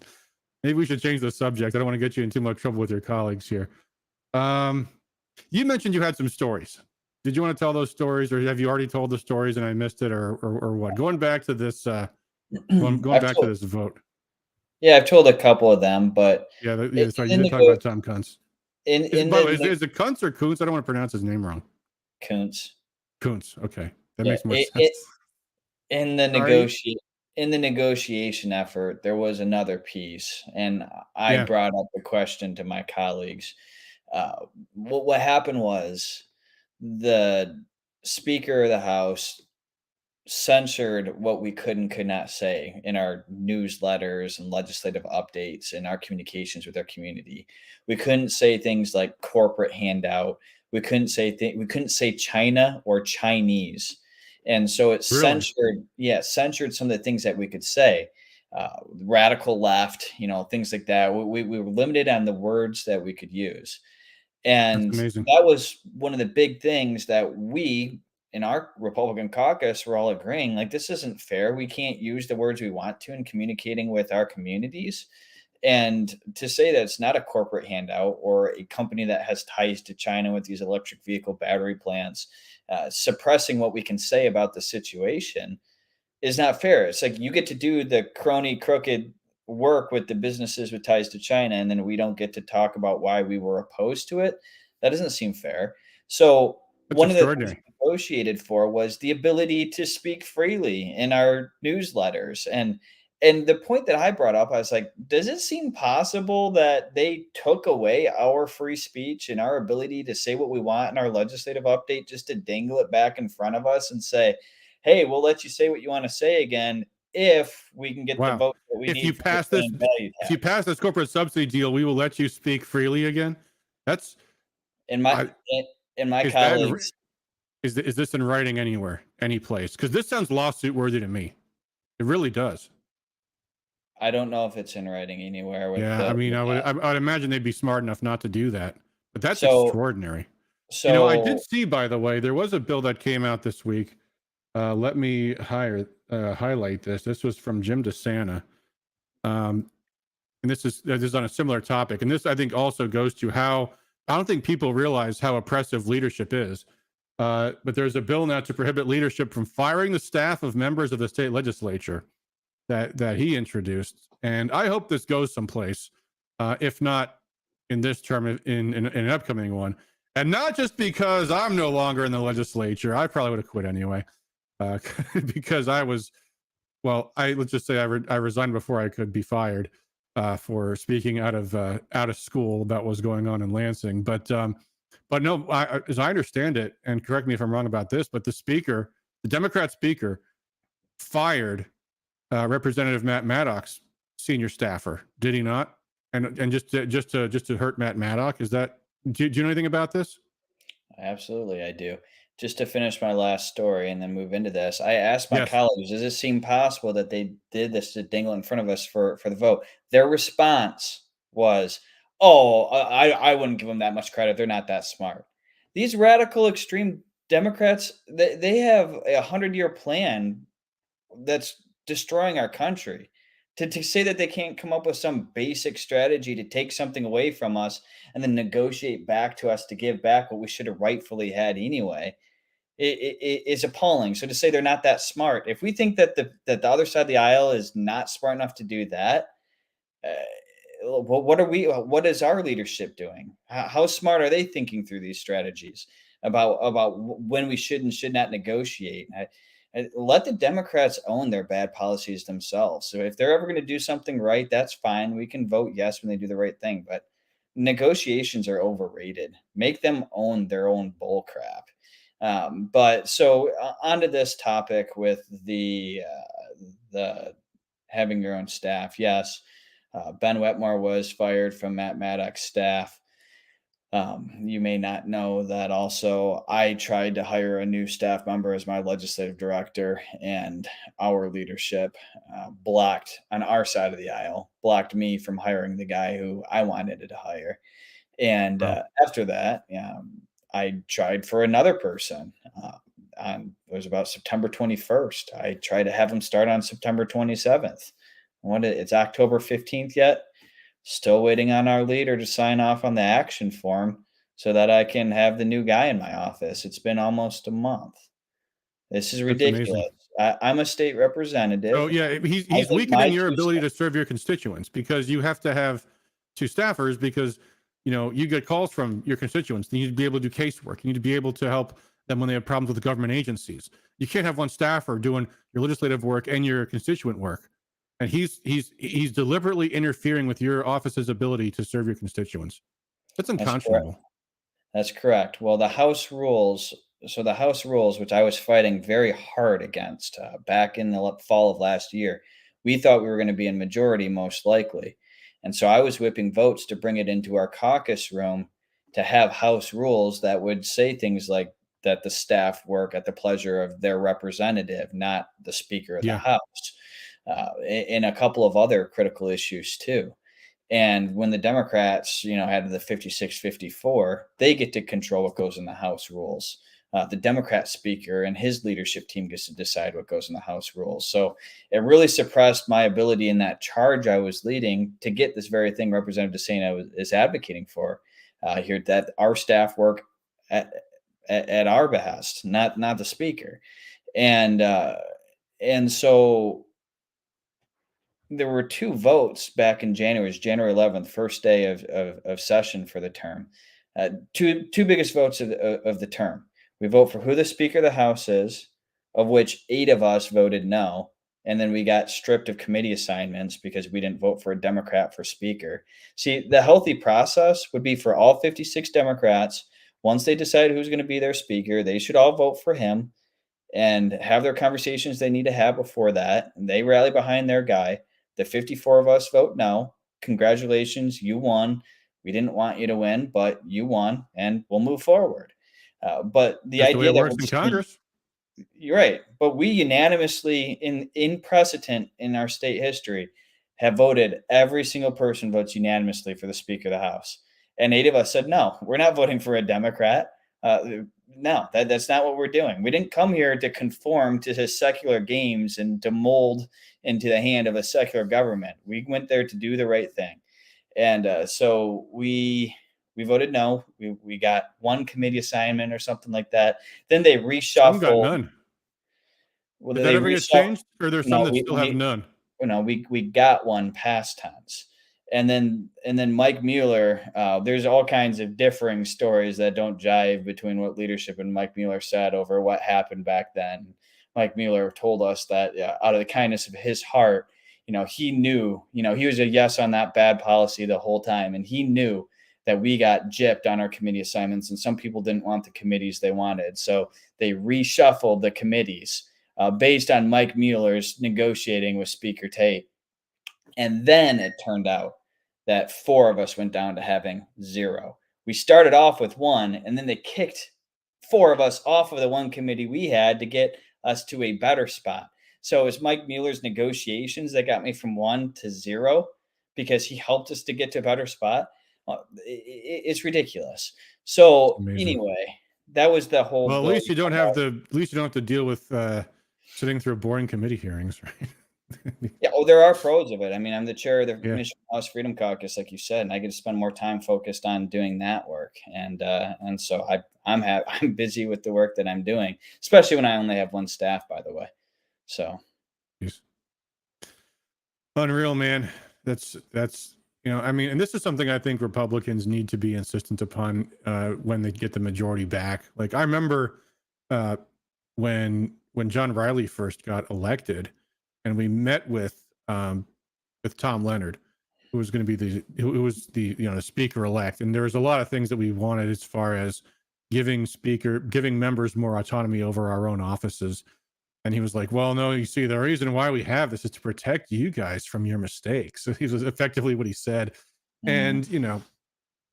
Maybe we should change the subject. I don't want to get you in too much trouble with your colleagues here. You mentioned you had some stories. Did you want to tell those stories, or have you already told the stories and I missed it, or what? Going back to this, going back to this vote. Yeah, I've told a couple of them, but yeah, sorry, you didn't talk about Tom Kuntz. By the way, is it Kuntz or Kuntz? I don't want to pronounce his name wrong. Kuntz. Okay, that makes more sense. In the negotiation effort, there was another piece, and I brought up the question to my colleagues. What happened was the Speaker of the House censored what we could and could not say in our newsletters and legislative updates and our communications with our community. We couldn't say things like corporate handout. We couldn't say China or Chinese. And so it censored some of the things that we could say. Radical left, things like that. We were limited on the words that we could use. And that was one of the big things that we in our Republican caucus were all agreeing, like, this isn't fair. We can't use the words we want to in communicating with our communities. And to say that it's not a corporate handout or a company that has ties to China with these electric vehicle battery plants, suppressing what we can say about the situation is not fair. It's like you get to do the crony, crooked work with the businesses with ties to China, and then we don't get to talk about why we were opposed to it. That doesn't seem fair. So one of the things we negotiated for was the ability to speak freely in our newsletters. And the point that I brought up, I was like, does it seem possible that they took away our free speech and our ability to say what we want in our legislative update just to dangle it back in front of us and say, hey, we'll let you say what you want to say again if we can get the vote that we need. If you pass this corporate subsidy deal, we will let you speak freely again. That's in my colleagues. Is this in writing anywhere, any place? Because this sounds lawsuit worthy to me. It really does. I don't know if it's in writing anywhere. I would imagine they'd be smart enough not to do that. But that's extraordinary. So I did see, by the way, there was a bill that came out this week. Let me highlight this. This was from Jim DeSanta. And this is on a similar topic. And this, I think, also goes to how I don't think people realize how oppressive leadership is. But there's a bill now to prohibit leadership from firing the staff of members of the state legislature that he introduced. And I hope this goes someplace, if not in this term, in an upcoming one. And not just because I'm no longer in the legislature. I probably would have quit anyway, because let's just say I resigned before I could be fired for speaking out of school about what's going on in Lansing. But no, as I understand it, and correct me if I'm wrong about this, but the Democrat speaker, fired Representative Matt Maddock's senior staffer. Did he not? And just to hurt Matt Maddock. Do you know anything about this? Absolutely, I do. just to finish my last story and then move into this, I asked my Yes. colleagues, does it seem possible that they did this to dangle in front of us for the vote? Their response was, oh, I wouldn't give them that much credit. They're not that smart. These radical extreme Democrats, they have a 100-year plan that's destroying our country. To say that they can't come up with some basic strategy to take something away from us and then negotiate back to us to give back what we should have rightfully had anyway it is appalling. So to say they're not that smart, if we think that the other side of the aisle is not smart enough to do that, uh, what are we? What is our leadership doing? How smart are they thinking through these strategies about when we should and should not negotiate? Let the Democrats own their bad policies themselves. So if they're ever going to do something right, that's fine. We can vote yes when they do the right thing. But negotiations are overrated. Make them own their own bull crap. But so onto this topic with the having your own staff. Yes, Ben Wetmore was fired from Matt Maddox's staff. You may not know that also I tried to hire a new staff member as my legislative director, and our leadership blocked on our side of the aisle, blocked me from hiring the guy who I wanted to hire. And Wow. after that, I tried for another person. It was about September 21st. I tried to have him start on September 27th. It's October 15th yet. Still waiting on our leader to sign off on the action form so that I can have the new guy in my office. It's been almost a month. This is That's amazing. ridiculous. I'm a state So representative. yeah, I he's think my weakening your two ability to cents. serve your constituents because you have to have two staffers because you get calls from your constituents. You need to be able to do casework. You need to be able to help them when they have problems with government agencies. You can't have one staffer doing your legislative work and your constituent work. And he's deliberately interfering with your office's ability to serve your constituents. That's That's correct. unconscionable. That's correct. Well, the House rules, which I was fighting very hard against back in the fall of last year, we thought we were going to be in majority most likely. And so I was whipping votes to bring it into our caucus room to have House rules that would say things like that the staff work at the pleasure of their representative, not the Speaker of the Yeah. House, and a couple of other critical issues too. And when the Democrats, had the 56-54, they get to control what goes in the House rules. The Democrat speaker and his leadership team gets to decide what goes in the House rules. So it really suppressed my ability in that charge I was leading to get this very thing Representative DeSena is advocating for here, that our staff work at, at our behest, not the speaker. And so there were two votes back in January. It was January 11th, first day of session for the term. Two biggest votes of the term. We vote for who the Speaker of the House is, of which 8 of us voted no. And then we got stripped of committee assignments because we didn't vote for a Democrat for Speaker. See, the healthy process would be for all 56 Democrats, once they decide who's going to be their Speaker, they should all vote for him and have their conversations they need to have before that. And they rally behind their guy. The 54 of us vote no. Congratulations, you won. We didn't want you to win, but you won, and we'll move forward. But the That's the way idea it that works we're in just gonna, Congress. you're right, but we unanimously in precedent in our state history have voted. Every single person votes unanimously for the Speaker of the House, and 8 of us said no. We're not voting for a Democrat. No, that's not what we're doing. We didn't come here to conform to his secular games and to mold into the hand of a secular government. We went there to do the right thing, and so we voted no. We got one committee assignment or something like that. Then they Some got reshuffled. none. Well, Did that they ever get reshuffled. changed? Or there's some No, that still have none? we got one past tense, and then Mike Mueller. There's all kinds of differing stories that don't jive between what leadership and Mike Mueller said over what happened back then. Mike Mueller told us that out of the kindness of his heart, he knew, he was a yes on that bad policy the whole time, and he knew that we got gypped on our committee assignments, and some people didn't want the committees they wanted, so they reshuffled the committees based on Mike Mueller's negotiating with Speaker Tate. And then it turned out that 4 of us went down to having 0. We started off with 1, and then they kicked four of us off of the one committee we had to get us to a better spot. So it was Mike Mueller's negotiations that got me from 1 to 0 because he helped us to get to a better spot. It's ridiculous. So Amazing. anyway, that was the whole Well, at bill. least you don't have to deal with sitting through boring committee hearings, right? Yeah, oh, there are pros of it. I mean, I'm the chair of the Yeah. Michigan House Freedom Caucus, like you said, and I get to spend more time focused on doing that work. And so I'm busy with the work that I'm doing, especially when I only have one staff, by the way. So Jeez. Unreal, man. That's I mean, and this is something I think Republicans need to be insistent upon when they get the majority back. Like I remember when John Riley first got elected, and we met with Tom Leonard, who was going to be who was the the speaker elect, and there was a lot of things that we wanted as far as giving members more autonomy over our own offices. And he was like, well, no, you see, the reason why we have this is to protect you guys from your mistakes. So he was effectively what he said. And,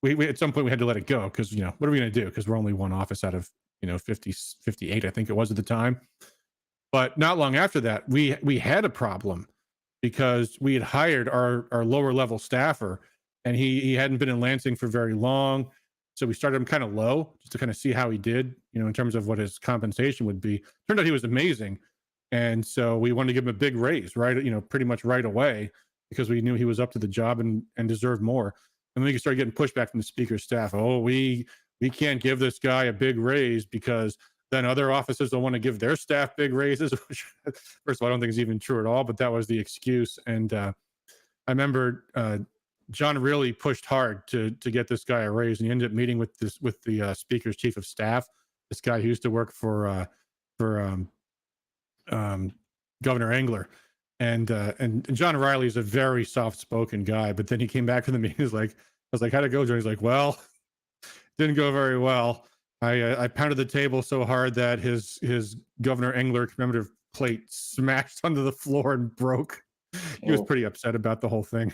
we at some point we had to let it go because, what are we going to do? Because we're only one office out of, 58, I think it was at the time. But not long after that, we had a problem because we had hired our lower level staffer, and he hadn't been in Lansing for very long. So we started him kind of low just to kind of see how he did, in terms of what his compensation would be. Turned out he was amazing. And so we wanted to give him a big raise, right? Pretty much right away, because we knew he was up to the job and deserved more. And then we started getting pushback from the speaker's staff. Oh, we can't give this guy a big raise because then other offices don't want to give their staff big raises. Which, first of all, I don't think is even true at all, but that was the excuse. And I remember John really pushed hard to get this guy a raise, and he ended up meeting with the speaker's chief of staff, this guy who used to work for Governor Engler, and John Riley is a very soft-spoken guy. But then he came back to the meeting. He's like, I was like, how'd it go, John? He's like, well, didn't go very well. I pounded the table so hard that his Governor Engler commemorative plate smashed onto the floor and broke. He was pretty upset about the whole thing.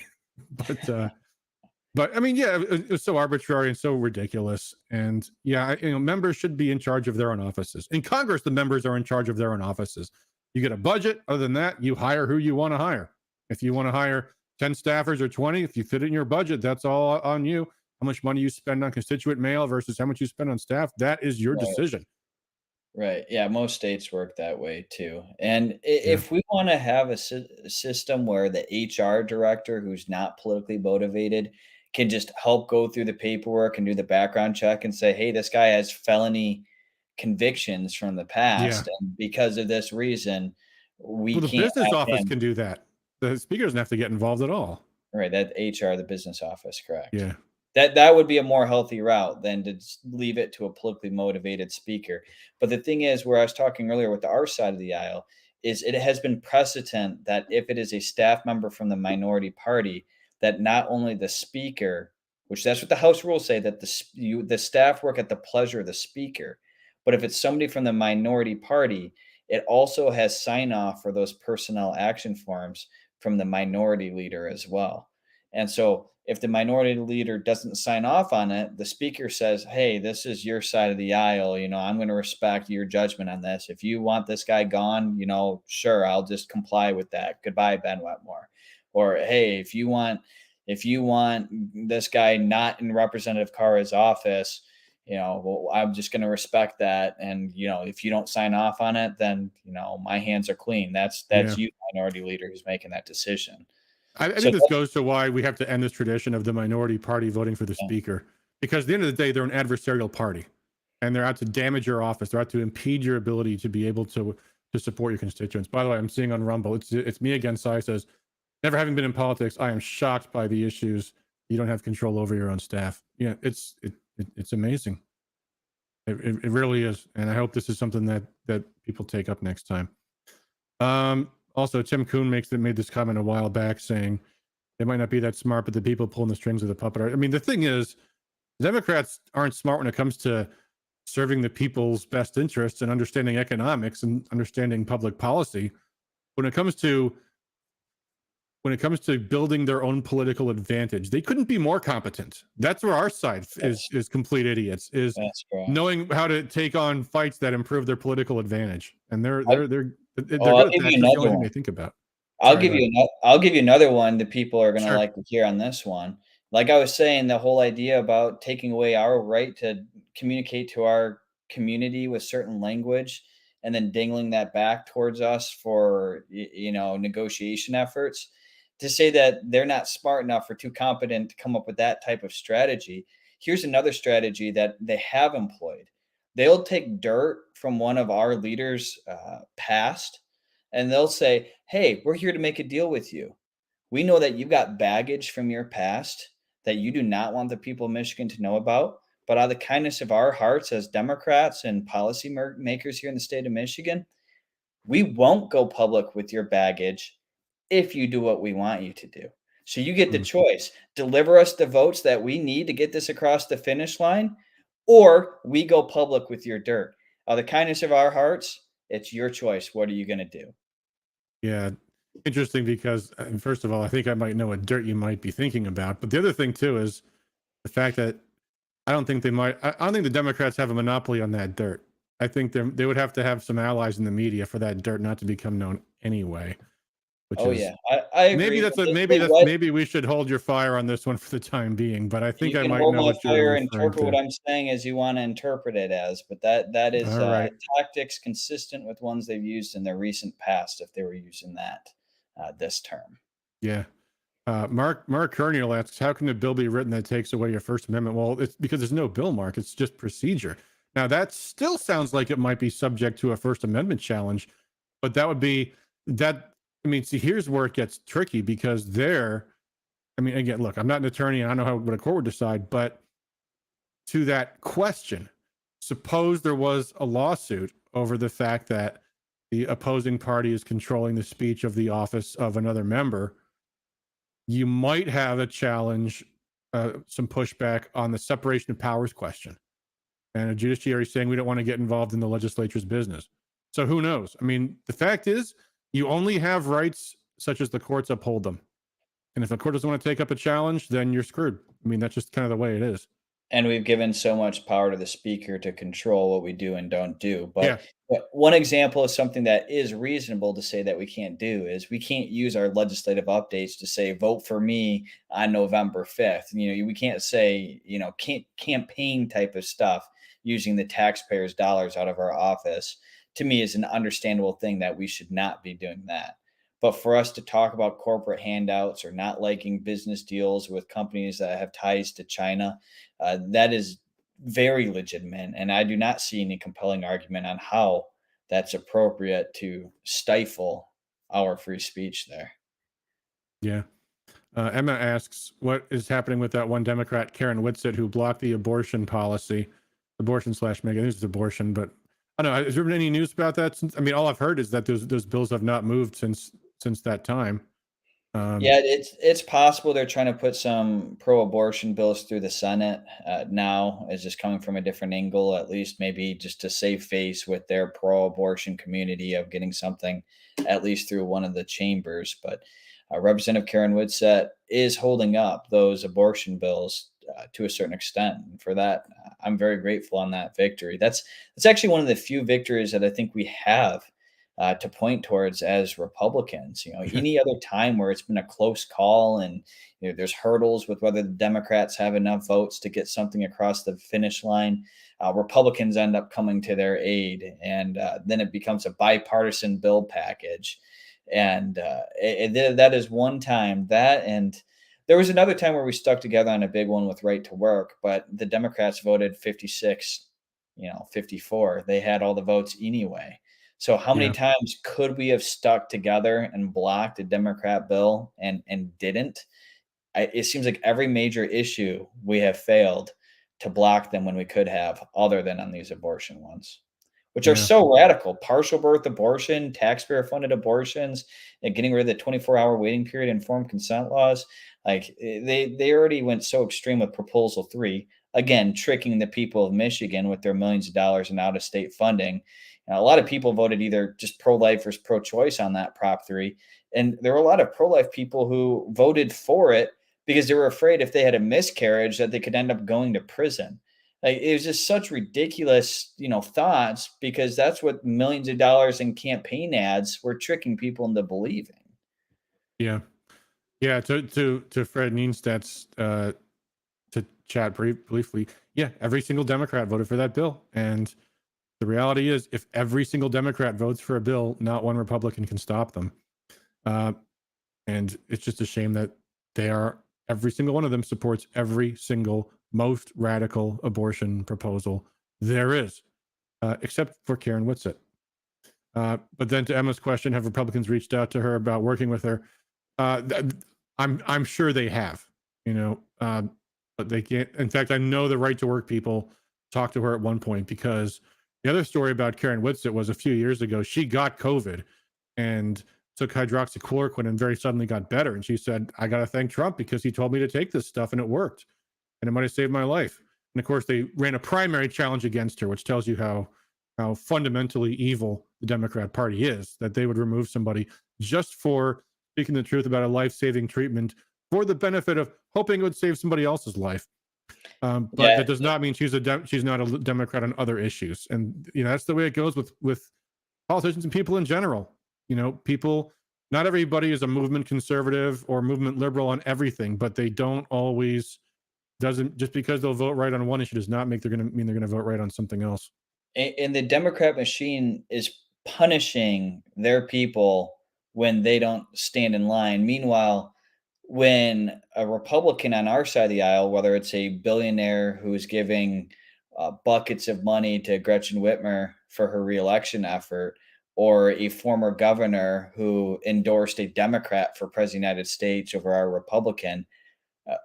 But I mean, yeah, it was so arbitrary and so ridiculous. And yeah, members should be in charge of their own offices. In Congress, the members are in charge of their own offices. You get a budget. Other than that, you hire who you want to hire. If you want to hire 10 staffers or 20, if you fit it in your budget, that's all on you. How much money you spend on constituent mail versus how much you spend on staff, that is your decision. Right. Yeah, most states work that way too. And if we want to have a system where the HR director, who's not politically motivated, can just help go through the paperwork and do the background check and say, hey, this guy has felony convictions from the Yeah. past, and because of this reason, we Well, the can't business have office him. can do that. The speaker doesn't have to get involved at all. Right, that HR, the business office, correct. Yeah. That would be a more healthy route than to just leave it to a politically motivated speaker. But the thing is, where I was talking earlier with our side of the aisle, is it has been precedent that if it is a staff member from the minority party, that not only the speaker, which that's what the House rules say, that the staff work at the pleasure of the speaker, but if it's somebody from the minority party, it also has sign off for those personnel action forms from the minority leader as well. And so if the minority leader doesn't sign off on it, the speaker says, hey, this is your side of the aisle. I'm going to respect your judgment on this. If you want this guy gone, sure, I'll just comply with that. Goodbye, Ben Wetmore. Or, hey, if you want this guy not in Representative Carra's office, well, I'm just going to respect that. And, if you don't sign off on it, then, my hands are clean. That's you, minority leader, who's making that decision. I think this goes to why we have to end this tradition of the minority party voting for the speaker, because at the end of the day, they're an adversarial party, and they're out to damage your office. They're out to impede your ability to be able to support your constituents. By the way, I'm seeing on Rumble, it's me again. Sai says, never having been in politics, I am shocked by the issues. You don't have control over your own staff. Yeah, it's amazing. It really is, and I hope this is something that people take up next time. Also, Tim Kuhn made this comment a while back saying they might not be that smart, but the people pulling the strings of the puppet are. I mean, the thing is, Democrats aren't smart when it comes to serving the people's best interests and understanding economics and understanding public policy. When it comes to when it comes to building their own political advantage, they couldn't be more competent. That's where our side is complete idiots, is That's correct. knowing how to take on fights that improve their political advantage. And they're I, good at I'll that. give you That's the only another thing one. they think about. I'll Sorry, give go ahead. you I'll give you another one that people are gonna Sure. like to hear on this one. Like I was saying, the whole idea about taking away our right to communicate to our community with certain language and then dingling that back towards us for negotiation efforts. To say that they're not smart enough or too competent to come up with that type of strategy. Here's another strategy that they have employed. They'll take dirt from one of our leaders' past, and they'll say, "Hey, we're here to make a deal with you. We know that you've got baggage from your past that you do not want the people of Michigan to know about. But out of the kindness of our hearts as Democrats and policy makers here in the state of Michigan, we won't go public with your baggage if you do what we want you to do. So you get the Mm. choice. Deliver us the votes that we need to get this across the finish line, or we go public with your dirt. Out of the kindness of our hearts, it's your choice. What are you going to do?" Yeah. Interesting, because first of all, I think I might know what dirt you might be thinking about. But the other thing too is the fact that I don't think I don't think the Democrats have a monopoly on that dirt. I think they would have to have some allies in the media for that dirt not to become known anyway, which Oh is yeah, I agree. But maybe we should hold your fire on this one for the time being. But I think you I can might hold know my what you're fire, referring interpret what to. I'm saying as you want to interpret it as, but that is All right. tactics consistent with ones they've used in their recent past, if they were using that this term. Yeah. Mark Kerniel asks, how can a bill be written that takes away your First Amendment? Well, it's because there's no bill, Mark. It's just procedure. Now, that still sounds like it might be subject to a First Amendment challenge, but that would be that. I mean, see, here's where it gets tricky, because I mean, again, look, I'm not an attorney and I don't know what a court would decide, but to that question, suppose there was a lawsuit over the fact that the opposing party is controlling the speech of the office of another member, you might have a challenge, some pushback on the separation of powers question, and a judiciary saying we don't want to get involved in the legislature's business. So who knows? I mean, the fact is, you only have rights such as the courts uphold them. And if a court doesn't want to take up a challenge, then you're screwed. I mean, that's just kind of the way it is. And we've given so much power to the speaker to control what we do and don't do. Yeah. But one example of something that is reasonable to say that we can't do is we can't use our legislative updates to say vote for me on November 5th. We can't say, can't campaign type of stuff using the taxpayers' dollars out of our office. To me is an understandable thing that we should not be doing that. But for us to talk about corporate handouts or not liking business deals with companies that have ties to China, that is very legitimate. And I do not see any compelling argument on how that's appropriate to stifle our free speech there. Yeah. Emma asks, what is happening with that one Democrat, Karen Whitsitt, who blocked the abortion policy, abortion/Megan? I think it's abortion, but I don't know. Has there been any news about that? I mean, all I've heard is that those bills have not moved since that time. Yeah, it's possible they're trying to put some pro-abortion bills through the Senate now. It's just coming from a different angle, at least maybe just to save face with their pro-abortion community of getting something at least through one of the chambers. But Representative Karen Whitsitt is holding up those abortion bills to a certain extent. And for that, I'm very grateful on that victory. That's actually one of the few victories that I think we have to point towards as Republicans. Any other time where it's been a close call and there's hurdles with whether the Democrats have enough votes to get something across the finish line, Republicans end up coming to their aid, and then it becomes a bipartisan bill package. And that is one time that, and there was another time where we stuck together on a big one with right to work, but the Democrats voted 56, 54. They had all the votes anyway. So how many Yeah. times could we have stuck together and blocked a Democrat bill and didn't? It seems like every major issue we have failed to block them when we could have, other than on these abortion ones, which are Yeah. so radical. Partial birth abortion, taxpayer funded abortions, and getting rid of the 24-hour waiting period, informed consent laws. Like they already went so extreme with proposal 3. again, tricking the people of Michigan with their millions of dollars in out-of-state funding. A lot of people voted either just pro-life or pro-choice on that Prop 3. And there were a lot of pro-life people who voted for it because they were afraid if they had a miscarriage that they could end up going to prison. Like, it was just such ridiculous, thoughts, because that's what millions of dollars in campaign ads were tricking people into believing. Yeah. Yeah. To Fred Nienstadt's, to chat briefly. Yeah. Every single Democrat voted for that bill. And the reality is, if every single Democrat votes for a bill, not one Republican can stop them. And it's just a shame that every single one of them supports every single most radical abortion proposal there is, except for Karen Whitsitt. But then to Emma's question, have Republicans reached out to her about working with her? I'm sure they have, but they can't. In fact, I know the right to work people talked to her at one point, because the other story about Karen Whitsitt was a few years ago. She got COVID and took hydroxychloroquine and very suddenly got better. And she said, I got to thank Trump because he told me to take this stuff and it worked. And it might have saved my life. And of course, they ran a primary challenge against her, which tells you how fundamentally evil the Democrat Party is, that they would remove somebody just for speaking the truth about a life-saving treatment for the benefit of hoping it would save somebody else's life. But that does not mean she's not a Democrat on other issues. And, that's the way it goes with politicians and people in general. People, not everybody is a movement conservative or movement liberal on everything, but they don't always, just because they'll vote right on one issue does not mean they're going to vote right on something else. And the Democrat machine is punishing their people when they don't stand in line. Meanwhile, when a Republican on our side of the aisle, whether it's a billionaire who's giving buckets of money to Gretchen Whitmer for her reelection effort, or a former governor who endorsed a Democrat for president of the United States over our Republican,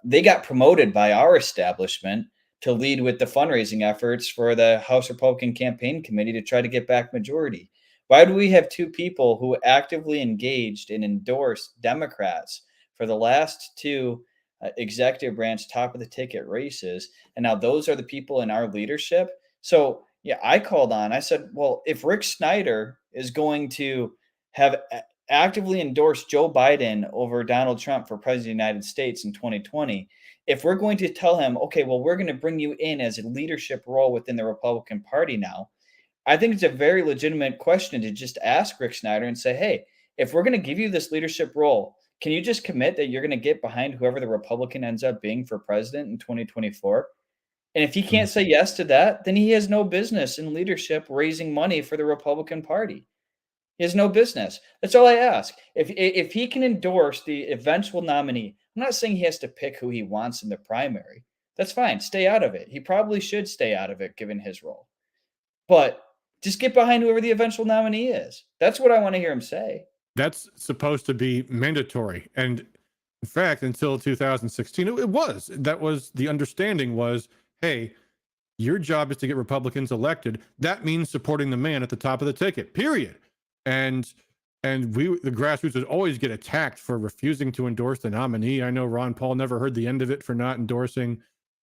they got promoted by our establishment to lead with the fundraising efforts for the House Republican Campaign Committee to try to get back majority. Why do we have two people who actively engaged and endorsed Democrats for the last two executive branch top of the ticket races? And now those are the people in our leadership. So yeah, I called on, I said, well, if Rick Snyder is going to have actively endorsed Joe Biden over Donald Trump for president of the United States in 2020, if we're going to tell him, okay, well, we're going to bring you in as a leadership role within the Republican Party now, I think it's a very legitimate question to just ask Rick Snyder and say, hey, if we're going to give you this leadership role, can you just commit that you're going to get behind whoever the Republican ends up being for president in 2024? And if he can't say yes to that, then he has no business in leadership raising money for the Republican Party. He has no business. That's all I ask. If he can endorse the eventual nominee, I'm not saying he has to pick who he wants in the primary. That's fine. Stay out of it. He probably should stay out of it given his role. But just get behind whoever the eventual nominee is. That's what I want to hear him say. That's supposed to be mandatory. And in fact, until 2016, it was. That was the understanding was, hey, your job is to get Republicans elected. That means supporting the man at the top of the ticket, period. And the grassroots would always get attacked for refusing to endorse the nominee. I know Ron Paul never heard the end of it for not endorsing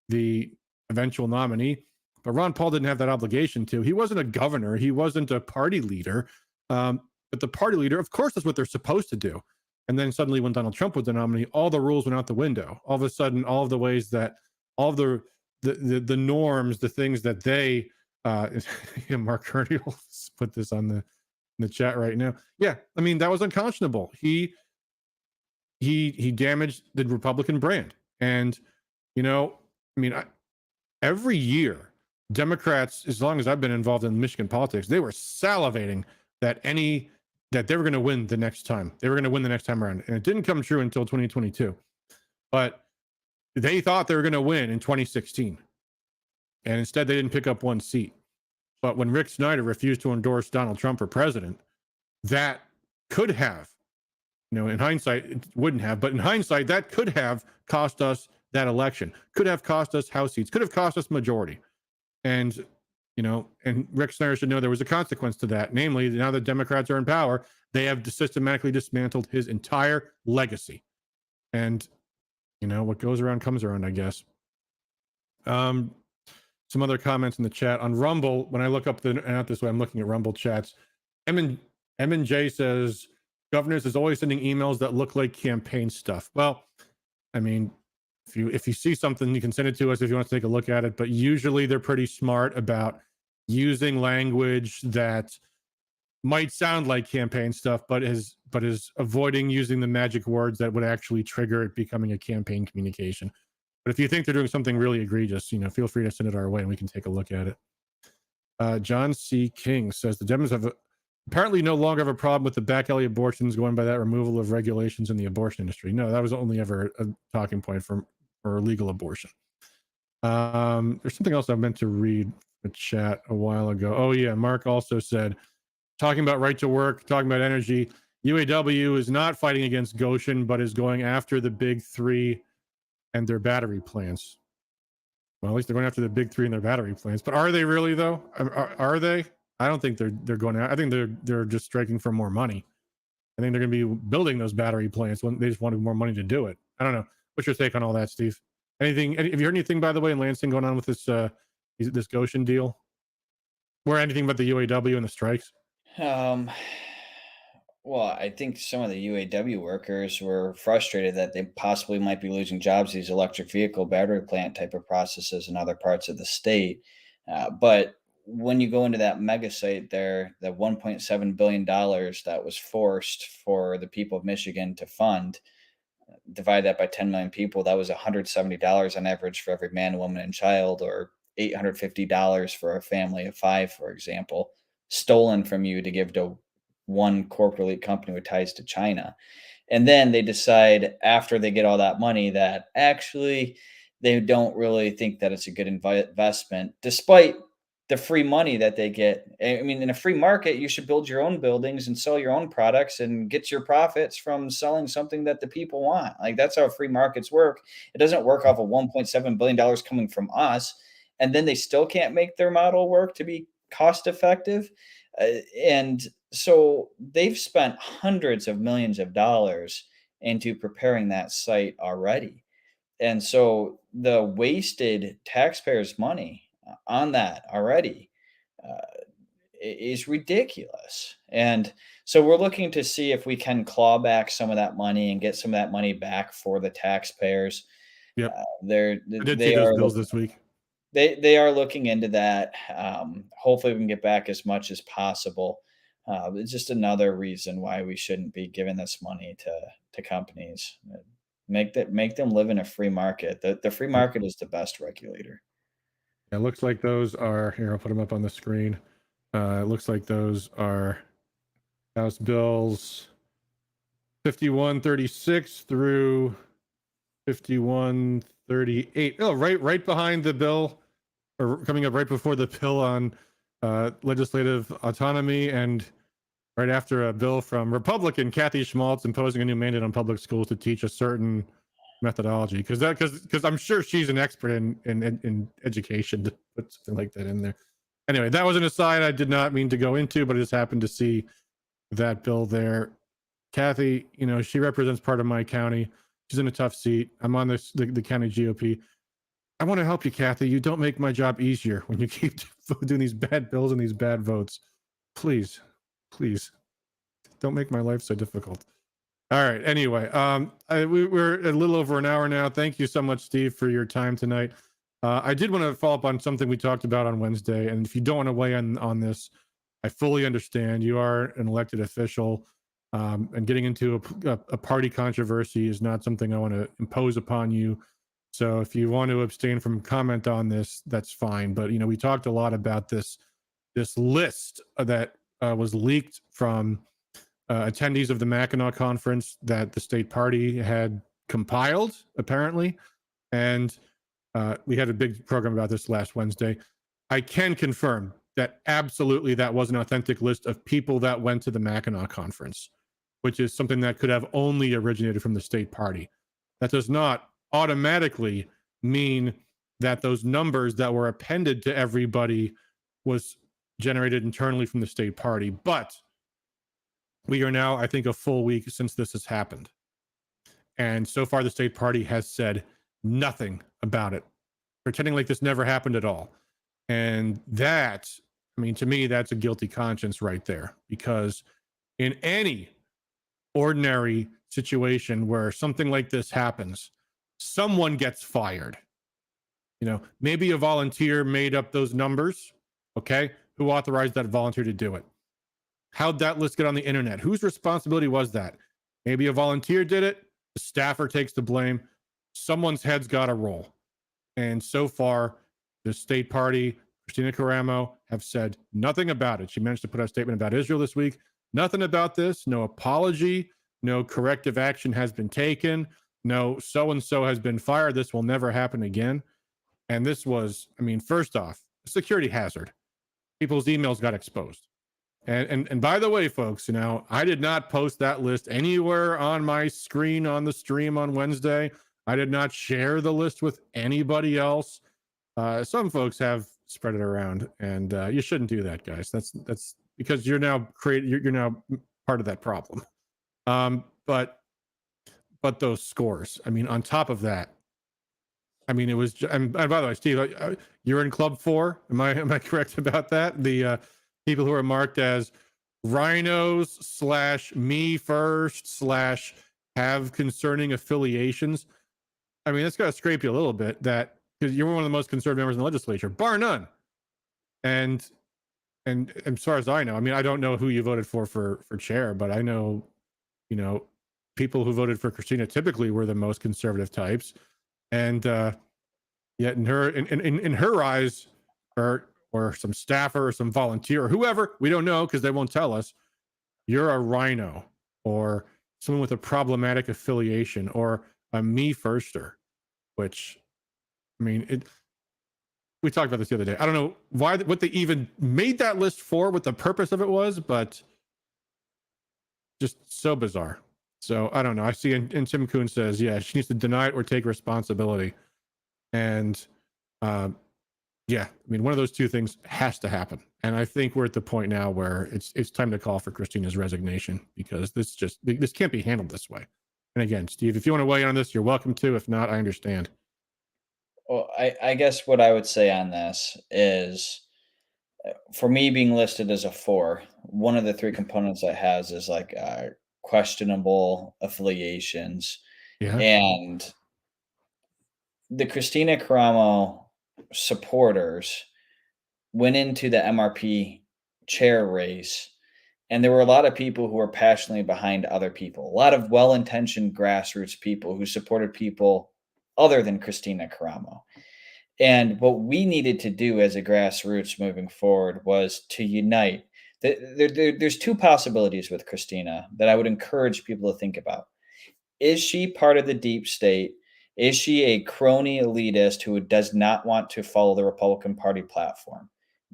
the eventual nominee, but Ron Paul didn't have that obligation to. He wasn't a governor. He wasn't a party leader. But the party leader, of course, that's what they're supposed to do. And then suddenly when Donald Trump was the nominee, all the rules went out the window. All of a sudden, all of the ways that all of the norms, the things that they, Mark Kearney will put this on the chat right now. Yeah, I mean, that was unconscionable. He damaged the Republican brand. And, every year, Democrats, as long as I've been involved in Michigan politics, they were salivating that they were going to win the next time. They were going to win the next time around. And it didn't come true until 2022. But they thought they were going to win in 2016. And instead, they didn't pick up one seat. But when Rick Snyder refused to endorse Donald Trump for president, that could have, in hindsight, it wouldn't have, but in hindsight, that could have cost us that election, could have cost us House seats, could have cost us majority. And, and Rick Snyder should know there was a consequence to that. Namely, now that Democrats are in power, they have systematically dismantled his entire legacy. And, what goes around comes around, I guess. Um, some other comments in the chat on Rumble. When I look up not this way, I'm looking at Rumble chats. M and J says governors is always sending emails that look like campaign stuff. Well, I mean, if you see something, you can send it to us if you want to take a look at it. But usually they're pretty smart about using language that might sound like campaign stuff, but is avoiding using the magic words that would actually trigger it becoming a campaign communication. But if you think they're doing something really egregious, feel free to send it our way and we can take a look at it. John C. King says the Dems have apparently no longer have a problem with the back alley abortions going by that removal of regulations in the abortion industry. No, that was only ever a talking point for legal abortion. There's something else I meant to read in the chat a while ago. Oh yeah, Mark also said, talking about right to work, talking about energy, UAW is not fighting against Goshen, but is going after the big three and their battery plants. Well, at least they're going after the big three and their battery plants. But are they really though? Are they? I don't think they're going out. I think they're just striking for more money. I think they're going to be building those battery plants when they just wanted more money to do it. I don't know. What's your take on all that, Steve? Have you heard anything, by the way, in Lansing going on with this Goshen deal? Or anything about the UAW and the strikes? Well, I think some of the UAW workers were frustrated that they possibly might be losing jobs, these electric vehicle battery plant type of processes in other parts of the state. But when you go into that mega site there, the $1.7 billion that was forced for the people of Michigan to fund, divide that by 10 million people, that was $170 on average for every man, woman, and child, or $850 for a family of five, for example, stolen from you to give to one corporate elite company with ties to China. And then they decide after they get all that money that actually they don't really think that it's a good investment, despite the free money that they get. I mean, in a free market, you should build your own buildings and sell your own products and get your profits from selling something that the people want. Like that's how free markets work. It doesn't work off of $1.7 billion coming from us. And then they still can't make their model work to be cost effective. And so they've spent hundreds of millions of dollars into preparing that site already. And so the wasted taxpayers' money on that already uh, is ridiculous. And so we're looking to see if we can claw back some of that money and get some of that money back for the taxpayers. Yep. I did see They those are bills this week. they are looking into that. Hopefully, we can get back as much as possible. It's just another reason why we shouldn't be giving this money to companies. Make them live in a free market. The free market is the best regulator. It looks like those are here. I'll put them up on the screen. It looks like those are House Bills 5136 through 5138. Oh, right behind the bill, or coming up right before the bill on legislative autonomy, and right after a bill from Republican Kathy Schmaltz imposing a new mandate on public schools to teach a certain methodology. Because I'm sure she's an expert in education to put something like that in there. Anyway, that was an aside I did not mean to go into, but I just happened to see that bill there. Kathy, she represents part of my county. She's in a tough seat. I'm on the county GOP. I want to help you, Kathy. You don't make my job easier when you keep doing these bad bills and these bad votes. Please don't make my life so difficult. All right. Anyway, we're a little over an hour now. Thank you so much, Steve, for your time tonight. I did want to follow up on something we talked about on Wednesday. And if you don't want to weigh in on this, I fully understand. You are an elected official, and getting into a party controversy is not something I want to impose upon you. So if you want to abstain from comment on this, that's fine. But we talked a lot about this list that was leaked from attendees of the Mackinac conference that the state party had compiled, apparently, and we had a big program about this last Wednesday. I can confirm that absolutely that was an authentic list of people that went to the Mackinac conference, which is something that could have only originated from the state party. That does not automatically mean that those numbers that were appended to everybody was generated internally from the state party. But we are now, I think, a full week since this has happened. And so far, the state party has said nothing about it. pretending like this never happened at all. And that, I mean, to me, that's a guilty conscience right there, because in any ordinary situation where something like this happens, someone gets fired. Maybe a volunteer made up those numbers. Okay. Who authorized that volunteer to do it? How'd that list get on the internet? Whose responsibility was that? Maybe a volunteer did it. The staffer takes the blame. Someone's head's got to roll. And so far, the state party, Christina Caramo, have said nothing about it. She managed to put out a statement about Israel this week. Nothing about this. No apology. No corrective action has been taken. No so-and-so has been fired. This will never happen again. And this was, I mean, first off, a security hazard. People's emails got exposed. And by the way, folks, I did not post that list anywhere on my screen on the stream on Wednesday. I did not share the list with anybody else. Some folks have spread it around, and you shouldn't do that, guys. That's because you're now part of that problem. But those scores, I mean, on top of that, I mean, it was. And by the way, Steve, you're in Club 4. Am I correct about that? The people who are marked as rhinos / me first / have concerning affiliations. I mean, that's got to scrape you a little bit, that because you're one of the most conservative members in the legislature, bar none. And as far as I know, I mean, I don't know who you voted for chair, but I know, people who voted for Christina typically were the most conservative types. And yet in her eyes, or some staffer or some volunteer or whoever, we don't know because they won't tell us, you're a rhino or someone with a problematic affiliation or a me firster, which, I mean, we talked about this the other day. I don't know what they even made that list for, what the purpose of it was, but just so bizarre. So I don't know. I see, and Tim Kuhn says, yeah, she needs to deny it or take responsibility. And yeah, I mean, one of those two things has to happen. And I think we're at the point now where it's time to call for Christina's resignation, because this can't be handled this way. And again, Steve, if you want to weigh in on this, you're welcome to. If not, I understand. Well, I guess what I would say on this is, for me being listed as a 4, one of the 3 components that has is like questionable affiliations. Yeah. And the Christina Caramo supporters went into the MRP chair race, and there were a lot of people who were passionately behind other people, a lot of well-intentioned grassroots people who supported people other than Christina Caramo. And what we needed to do as a grassroots moving forward was to unite. There's 2 possibilities with Christina that I would encourage people to think about. Is she part of the deep state? Is she a crony elitist who does not want to follow the Republican Party platform?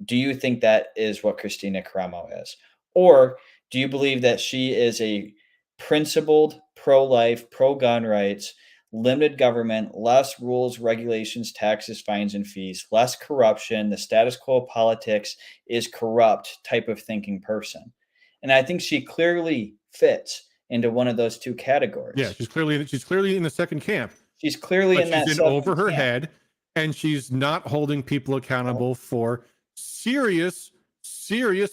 Do you think that is what Christina Caramo is? Or do you believe that she is a principled, pro-life, pro-gun rights, limited government, less rules, regulations, taxes, fines, and fees, less corruption, the status quo of politics is corrupt type of thinking person? And I think she clearly fits into one of those 2 categories. Yeah, she's clearly in the second camp. She's clearly in that she's in over her head, and she's not holding people accountable for serious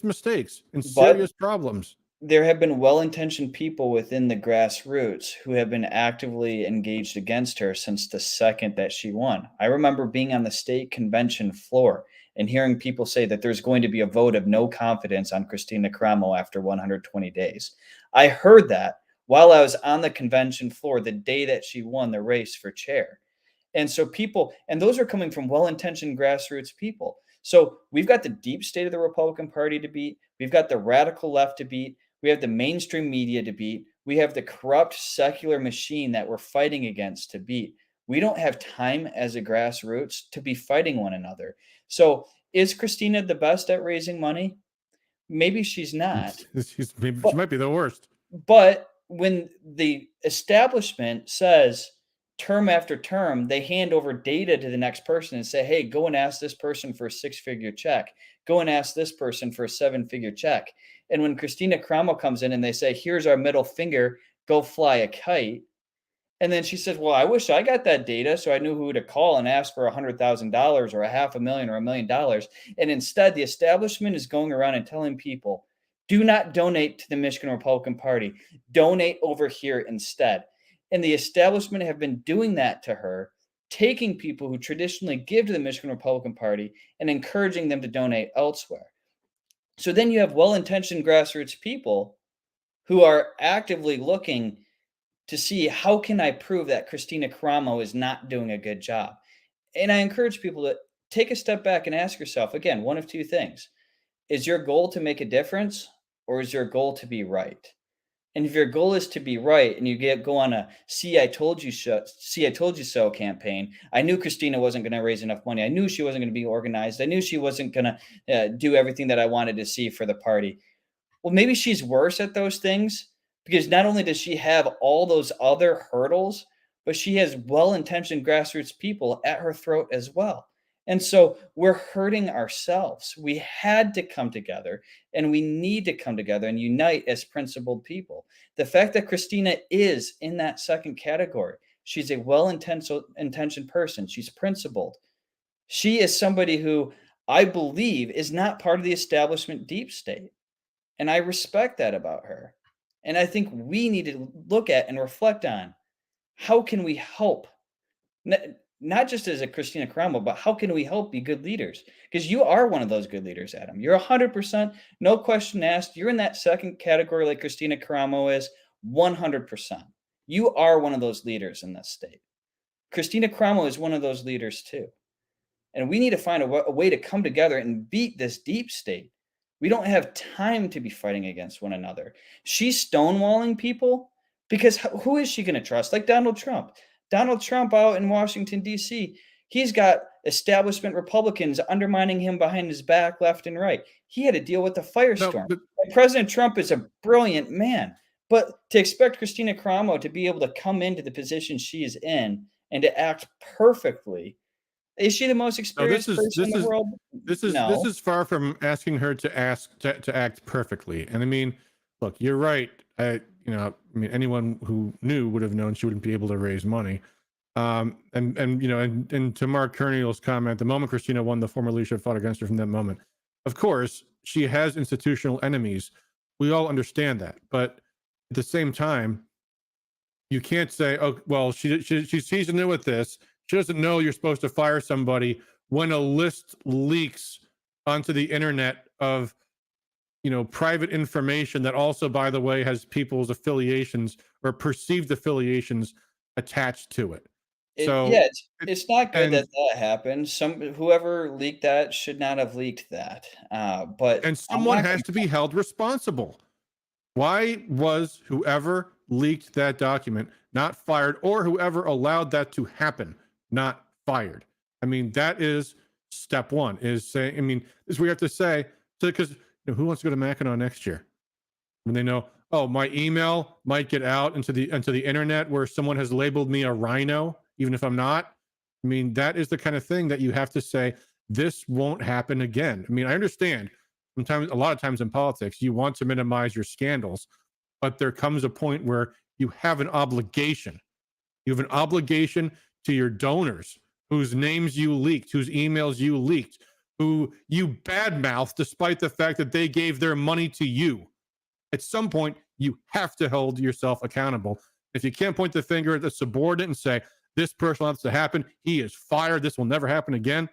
mistakes and serious problems. There have been well-intentioned people within the grassroots who have been actively engaged against her since the second that she won. I remember being on the state convention floor and hearing people say that there's going to be a vote of no confidence on Christina Caramo after 120 days. I heard that while I was on the convention floor the day that she won the race for chair. And so and those are coming from well-intentioned grassroots people. So we've got the deep state of the Republican Party to beat. We've got the radical left to beat. We have the mainstream media to beat. We have the corrupt secular machine that we're fighting against to beat. We don't have time as a grassroots to be fighting one another. So is Christina the best at raising money? Maybe she's not. She might be the worst. But when the establishment says term after term, they hand over data to the next person and say, hey, go and ask this person for a 6-figure check. Go and ask this person for a 7-figure check. And when Christina Caramo comes in and they say, here's our middle finger, go fly a kite. And then she says, "Well, I wish I got that data so I knew who to call and ask for $100,000 or a half a million or $1 million." And instead, the establishment is going around and telling people, do not donate to the Michigan Republican Party. Donate over here instead. And the establishment have been doing that to her, taking people who traditionally give to the Michigan Republican Party and encouraging them to donate elsewhere. So then you have well intentioned grassroots people who are actively looking to see how can I prove that Christina Caramo is not doing a good job. And I encourage people to take a step back and ask yourself again, one of two things. Is your goal to make a difference or is your goal to be right? And if your goal is to be right and you go on a see I told you so campaign, I knew Christina wasn't going to raise enough money. I knew she wasn't going to be organized. I knew she wasn't going to do everything that I wanted to see for the party. Well, maybe she's worse at those things because not only does she have all those other hurdles, but she has well-intentioned grassroots people at her throat as well. And so we're hurting ourselves. We had to come together and we need to come together and unite as principled people. The fact that Christina is in that second category, she's a well-intentioned person, she's principled. She is somebody who I believe is not part of the establishment deep state. And I respect that about her. And I think we need to look at and reflect on how can we help, not just as a Christina Caramo, but how can we help be good leaders? Because you are one of those good leaders, Adam. You're 100%, no question asked. You're in that second category like Christina Caramo is 100%. You are one of those leaders in this state. Christina Caramo is one of those leaders too. And we need to find a way to come together and beat this deep state. We don't have time to be fighting against one another. She's stonewalling people because who is she going to trust? Like Donald Trump. Donald Trump out in Washington, D.C., he's got establishment Republicans undermining him behind his back, left and right. He had to deal with the firestorm. And President Trump is a brilliant man. But to expect Christina Caramo to be able to come into the position she is in and to act perfectly, is she the most experienced person in the world? This No. is far from asking her to act perfectly. And I mean, look, you're right. Anyone who knew would have known she wouldn't be able to raise money. And to Mark Kerniel's comment, the moment Christina won, the former leadership fought against her from that moment. Of course, she has institutional enemies. We all understand that, but at the same time, you can't say, "Oh, well, she's new at this. She doesn't know you're supposed to fire somebody," when a list leaks onto the internet of private information that also, by the way, has people's affiliations or perceived affiliations attached to it. So It's not good and that that happened. Whoever leaked that should not have leaked that. But and I'm someone not has going to be held responsible. Why was whoever leaked that document not fired, or whoever allowed that to happen not fired? I mean, that is step one, is saying, I mean, this is we have to say, because who wants to go to Mackinac next year when they know, oh, my email might get out into the internet where someone has labeled me a rhino, even if I'm not. I mean, that is the kind of thing that you have to say, this won't happen again. I mean, I understand sometimes, a lot of times in politics, you want to minimize your scandals, but there comes a point where you have an obligation. You have an obligation to your donors whose names you leaked, whose emails you leaked, who you badmouthed despite the fact that they gave their money to you. At some point, you have to hold yourself accountable. If you can't point the finger at the subordinate and say, this person wants to happen, he is fired, this will never happen again,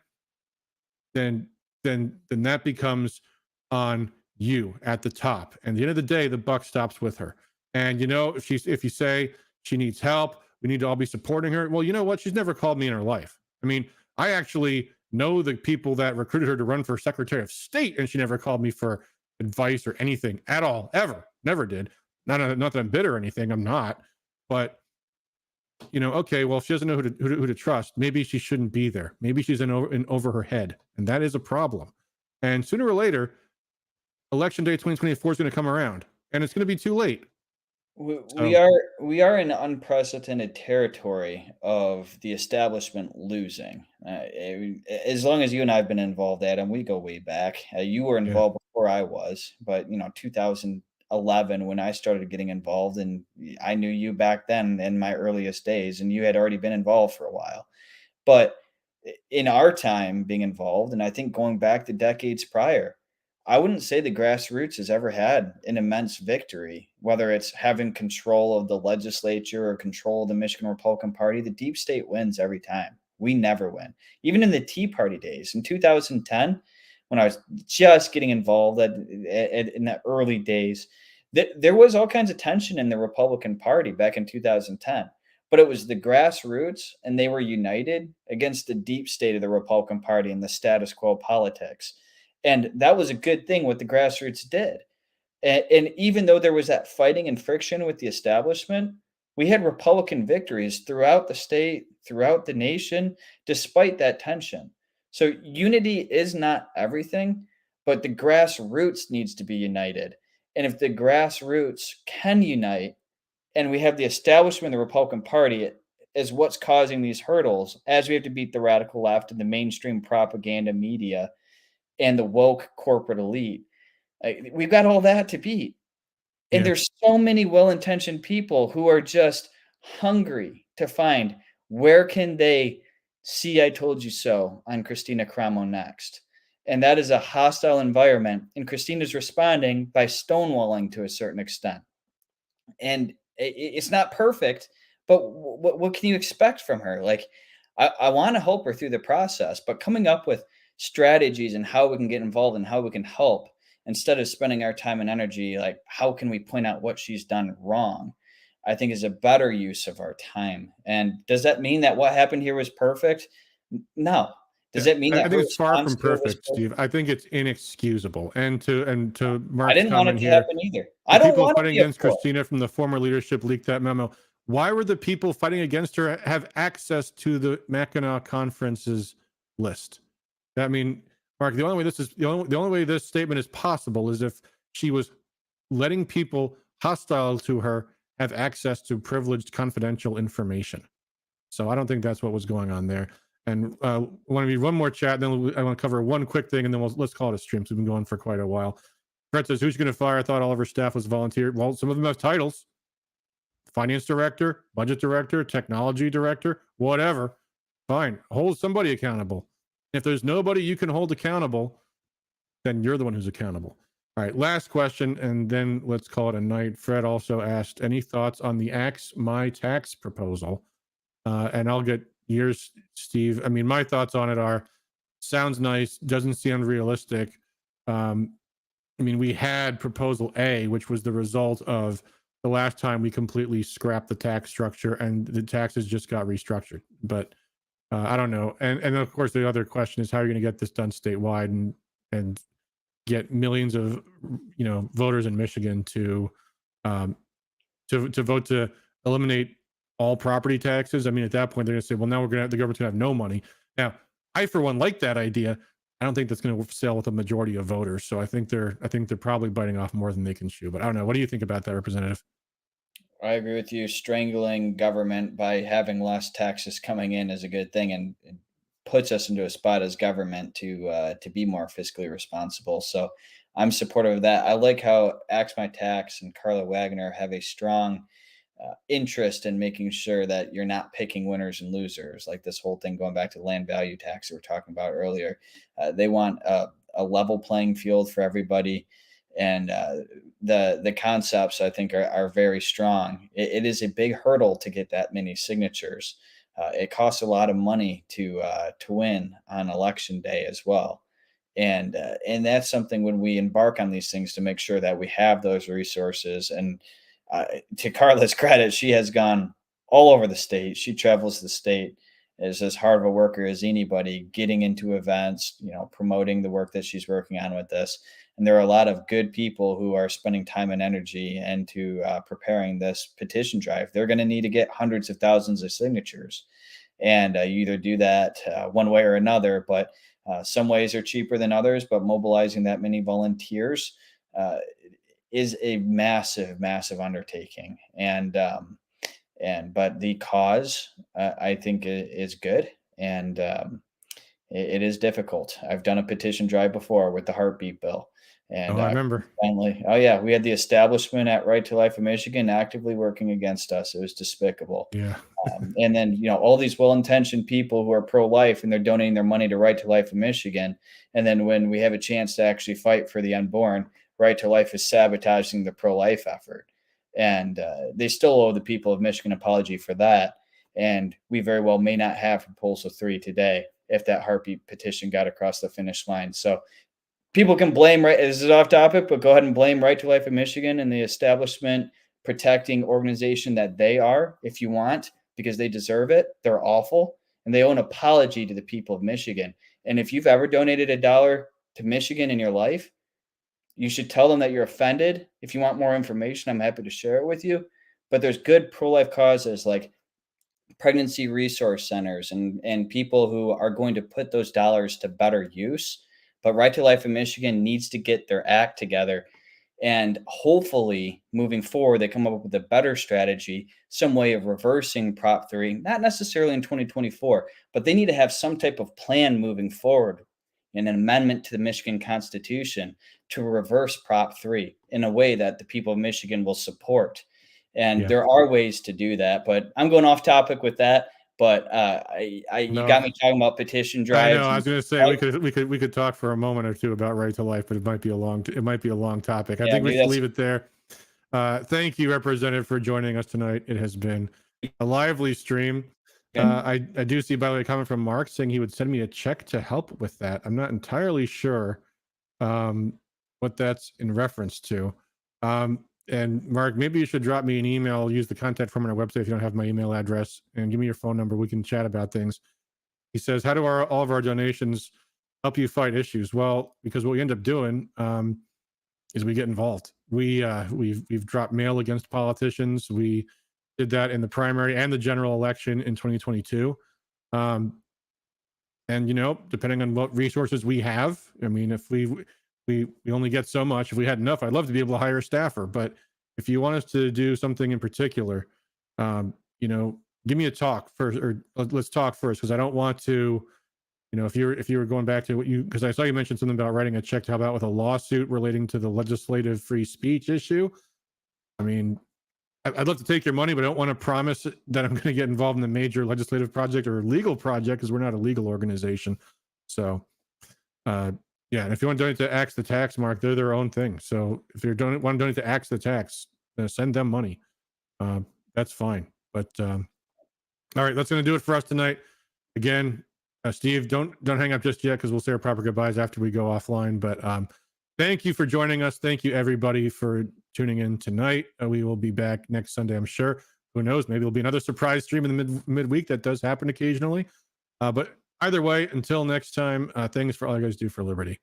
then that becomes on you at the top. And at the end of the day, the buck stops with her. And if you say she needs help, we need to all be supporting her. Well, you know what? She's never called me in her life. I mean, I actually know the people that recruited her to run for Secretary of State, and she never called me for advice or anything at all, ever. Never did. Not that I'm bitter or anything. I'm not. But okay, well, if she doesn't know who to trust, maybe she shouldn't be there. Maybe she's in over her head, and that is a problem. And sooner or later, election day 2024 is going to come around, and it's going to be too late. We are in unprecedented territory of the establishment losing. As long as you and I have been involved, Adam, we go way back. You were Yeah. involved before I was, but 2000 2011 when I started getting involved, and I knew you back then in my earliest days, and you had already been involved for a while. But in our time being involved, and I think going back to decades prior, I wouldn't say the grassroots has ever had an immense victory, whether it's having control of the legislature or control of the Michigan Republican Party. The deep state wins every time. We never win. Even in the Tea Party days in 2010, when I was just getting involved in the early days, there was all kinds of tension in the Republican Party back in 2010, but it was the grassroots, and they were united against the deep state of the Republican Party and the status quo politics. And that was a good thing what the grassroots did. And even though there was that fighting and friction with the establishment, we had Republican victories throughout the state, throughout the nation, despite that tension. So unity is not everything, but the grassroots needs to be united. And if the grassroots can unite, and we have the establishment of the Republican Party as what's causing these hurdles, as we have to beat the radical left and the mainstream propaganda media and the woke corporate elite. We've got all that to beat. And Yeah. there's so many well-intentioned people who are just hungry to find where can they see I told you so on Christina Cramo next. And that is a hostile environment. And Christina's responding by stonewalling to a certain extent. And it's not perfect, but what can you expect from her? Like, I want to help her through the process, but coming up with strategies and how we can get involved and how we can help instead of spending our time and energy, like how can we point out what she's done wrong, I think is a better use of our time. And does that mean that what happened here was perfect? No. Does Yeah, that mean I that her think it's far response from to it was perfect, Steve. I think it's inexcusable. And to I Mark's didn't want it comment to here, happen either. the I don't people want to fighting be a against fool. Christina from the former leadership leaked that memo. Why were the people fighting against her have access to the Mackinac conference's list? I mean, Mark, the only way this statement is possible is if she was letting people hostile to her have access to privileged confidential information. So I don't think that's what was going on there. And I want to read one more chat, then I want to cover one quick thing, and then let's call it a stream. So we've been going for quite a while. Fred says, "Who's going to fire? I thought all of her staff was volunteer." Well, some of them have titles: finance director, budget director, technology director, whatever. Fine, hold somebody accountable. If there's nobody you can hold accountable, then you're the one who's accountable. All right, last question, and then let's call it a night. Fred also asked, any thoughts on the Axe My Tax proposal? And I'll get yours, Steve. I mean, my thoughts on it are, sounds nice, doesn't seem realistic. I mean, we had proposal A, which was the result of the last time we completely scrapped the tax structure and the taxes just got restructured. But I don't know. And of course, the other question is, how are you going to get this done statewide and get millions of voters in Michigan to vote to eliminate all property taxes? I mean, at that point, they're going to say, well, now the government's going to have no money. Now, I, for one, like that idea. I don't think that's going to sail with a majority of voters. So I think they're probably biting off more than they can chew. But I don't know. What do you think about that, Representative? I agree with you. Strangling government by having less taxes coming in is a good thing, and it puts us into a spot as government to be more fiscally responsible. So I'm supportive of that. I like how Axe My Tax and Carla Wagner have a strong interest in making sure that you're not picking winners and losers. Like this whole thing going back to land value tax that we were talking about earlier. They want a level playing field for everybody. And the concepts, I think, are very strong. It is a big hurdle to get that many signatures. It costs a lot of money to win on election day as well. And that's something when we embark on these things to make sure that we have those resources. And to Carla's credit, she has gone all over the state. She travels the state, is as hard of a worker as anybody, getting into events, promoting the work that she's working on with this. And there are a lot of good people who are spending time and energy into preparing this petition drive. They're going to need to get hundreds of thousands of signatures. And you either do that one way or another, but some ways are cheaper than others. But mobilizing that many volunteers is a massive, massive undertaking. But the cause, I think, is good. And it is difficult. I've done a petition drive before with the heartbeat bill. And I remember. finally, oh yeah, we had the establishment at Right to Life in Michigan actively working against us. It was despicable. Yeah. And then, all these well-intentioned people who are pro-life and they're donating their money to Right to Life in Michigan. And then when we have a chance to actually fight for the unborn, Right to Life is sabotaging the pro-life effort. And they still owe the people of Michigan an apology for that. And we very well may not have Proposal 3 today if that heartbeat petition got across the finish line. So people can blame, right? This is off topic, but go ahead and blame Right to Life in Michigan and the establishment protecting organization that they are if you want, because they deserve it. They're awful and they owe an apology to the people of Michigan. And if you've ever donated $1 to Michigan in your life, you should tell them that you're offended. If you want more information, I'm happy to share it with you. But there's good pro-life causes like pregnancy resource centers and people who are going to put those dollars to better use. But Right to Life in Michigan needs to get their act together. And hopefully, moving forward, they come up with a better strategy, some way of reversing Prop 3, not necessarily in 2024, but they need to have some type of plan moving forward, an amendment to the Michigan Constitution to reverse Prop 3 in a way that the people of Michigan will support. And Yeah. there are ways to do that, but I'm going off topic with that. But you got me talking about petition drives. I know. I was going to say we could talk for a moment or two about Right to Life, but it might be a long topic. I think we should leave it there. Thank you, Representative, for joining us tonight. It has been a lively stream. I do see, by the way, a comment from Mark saying he would send me a check to help with that. I'm not entirely sure what that's in reference to. And Mark, maybe you should drop me an email, use the contact form on our website if you don't have my email address, and give me your phone number. We can chat about things. He says, how do all of our donations help you fight issues? Well, because what we end up doing is we get involved. We've dropped mail against politicians. We did that in the primary and the general election in 2022. And, depending on what resources we have, I mean, if we only get so much. If we had enough, I'd love to be able to hire a staffer. But if you want us to do something in particular, give me a talk first, or let's talk first, because I don't want to, if you were going back to what because I saw you mentioned something about writing a check to help out with a lawsuit relating to the legislative free speech issue. I mean, I'd love to take your money, but I don't want to promise that I'm going to get involved in a major legislative project or legal project, because we're not a legal organization. So, yeah, and if you want to donate to Axe the Tax, Mark, they're their own thing. So if you want to donate to Axe the Tax, send them money. That's fine. But all right, that's going to do it for us tonight. Again, Steve, don't hang up just yet, because we'll say our proper goodbyes after we go offline. But thank you for joining us. Thank you, everybody, for tuning in tonight. We will be back next Sunday, I'm sure. Who knows? Maybe there'll be another surprise stream in the midweek. That does happen occasionally. But either way, until next time, thanks for all you guys do for liberty.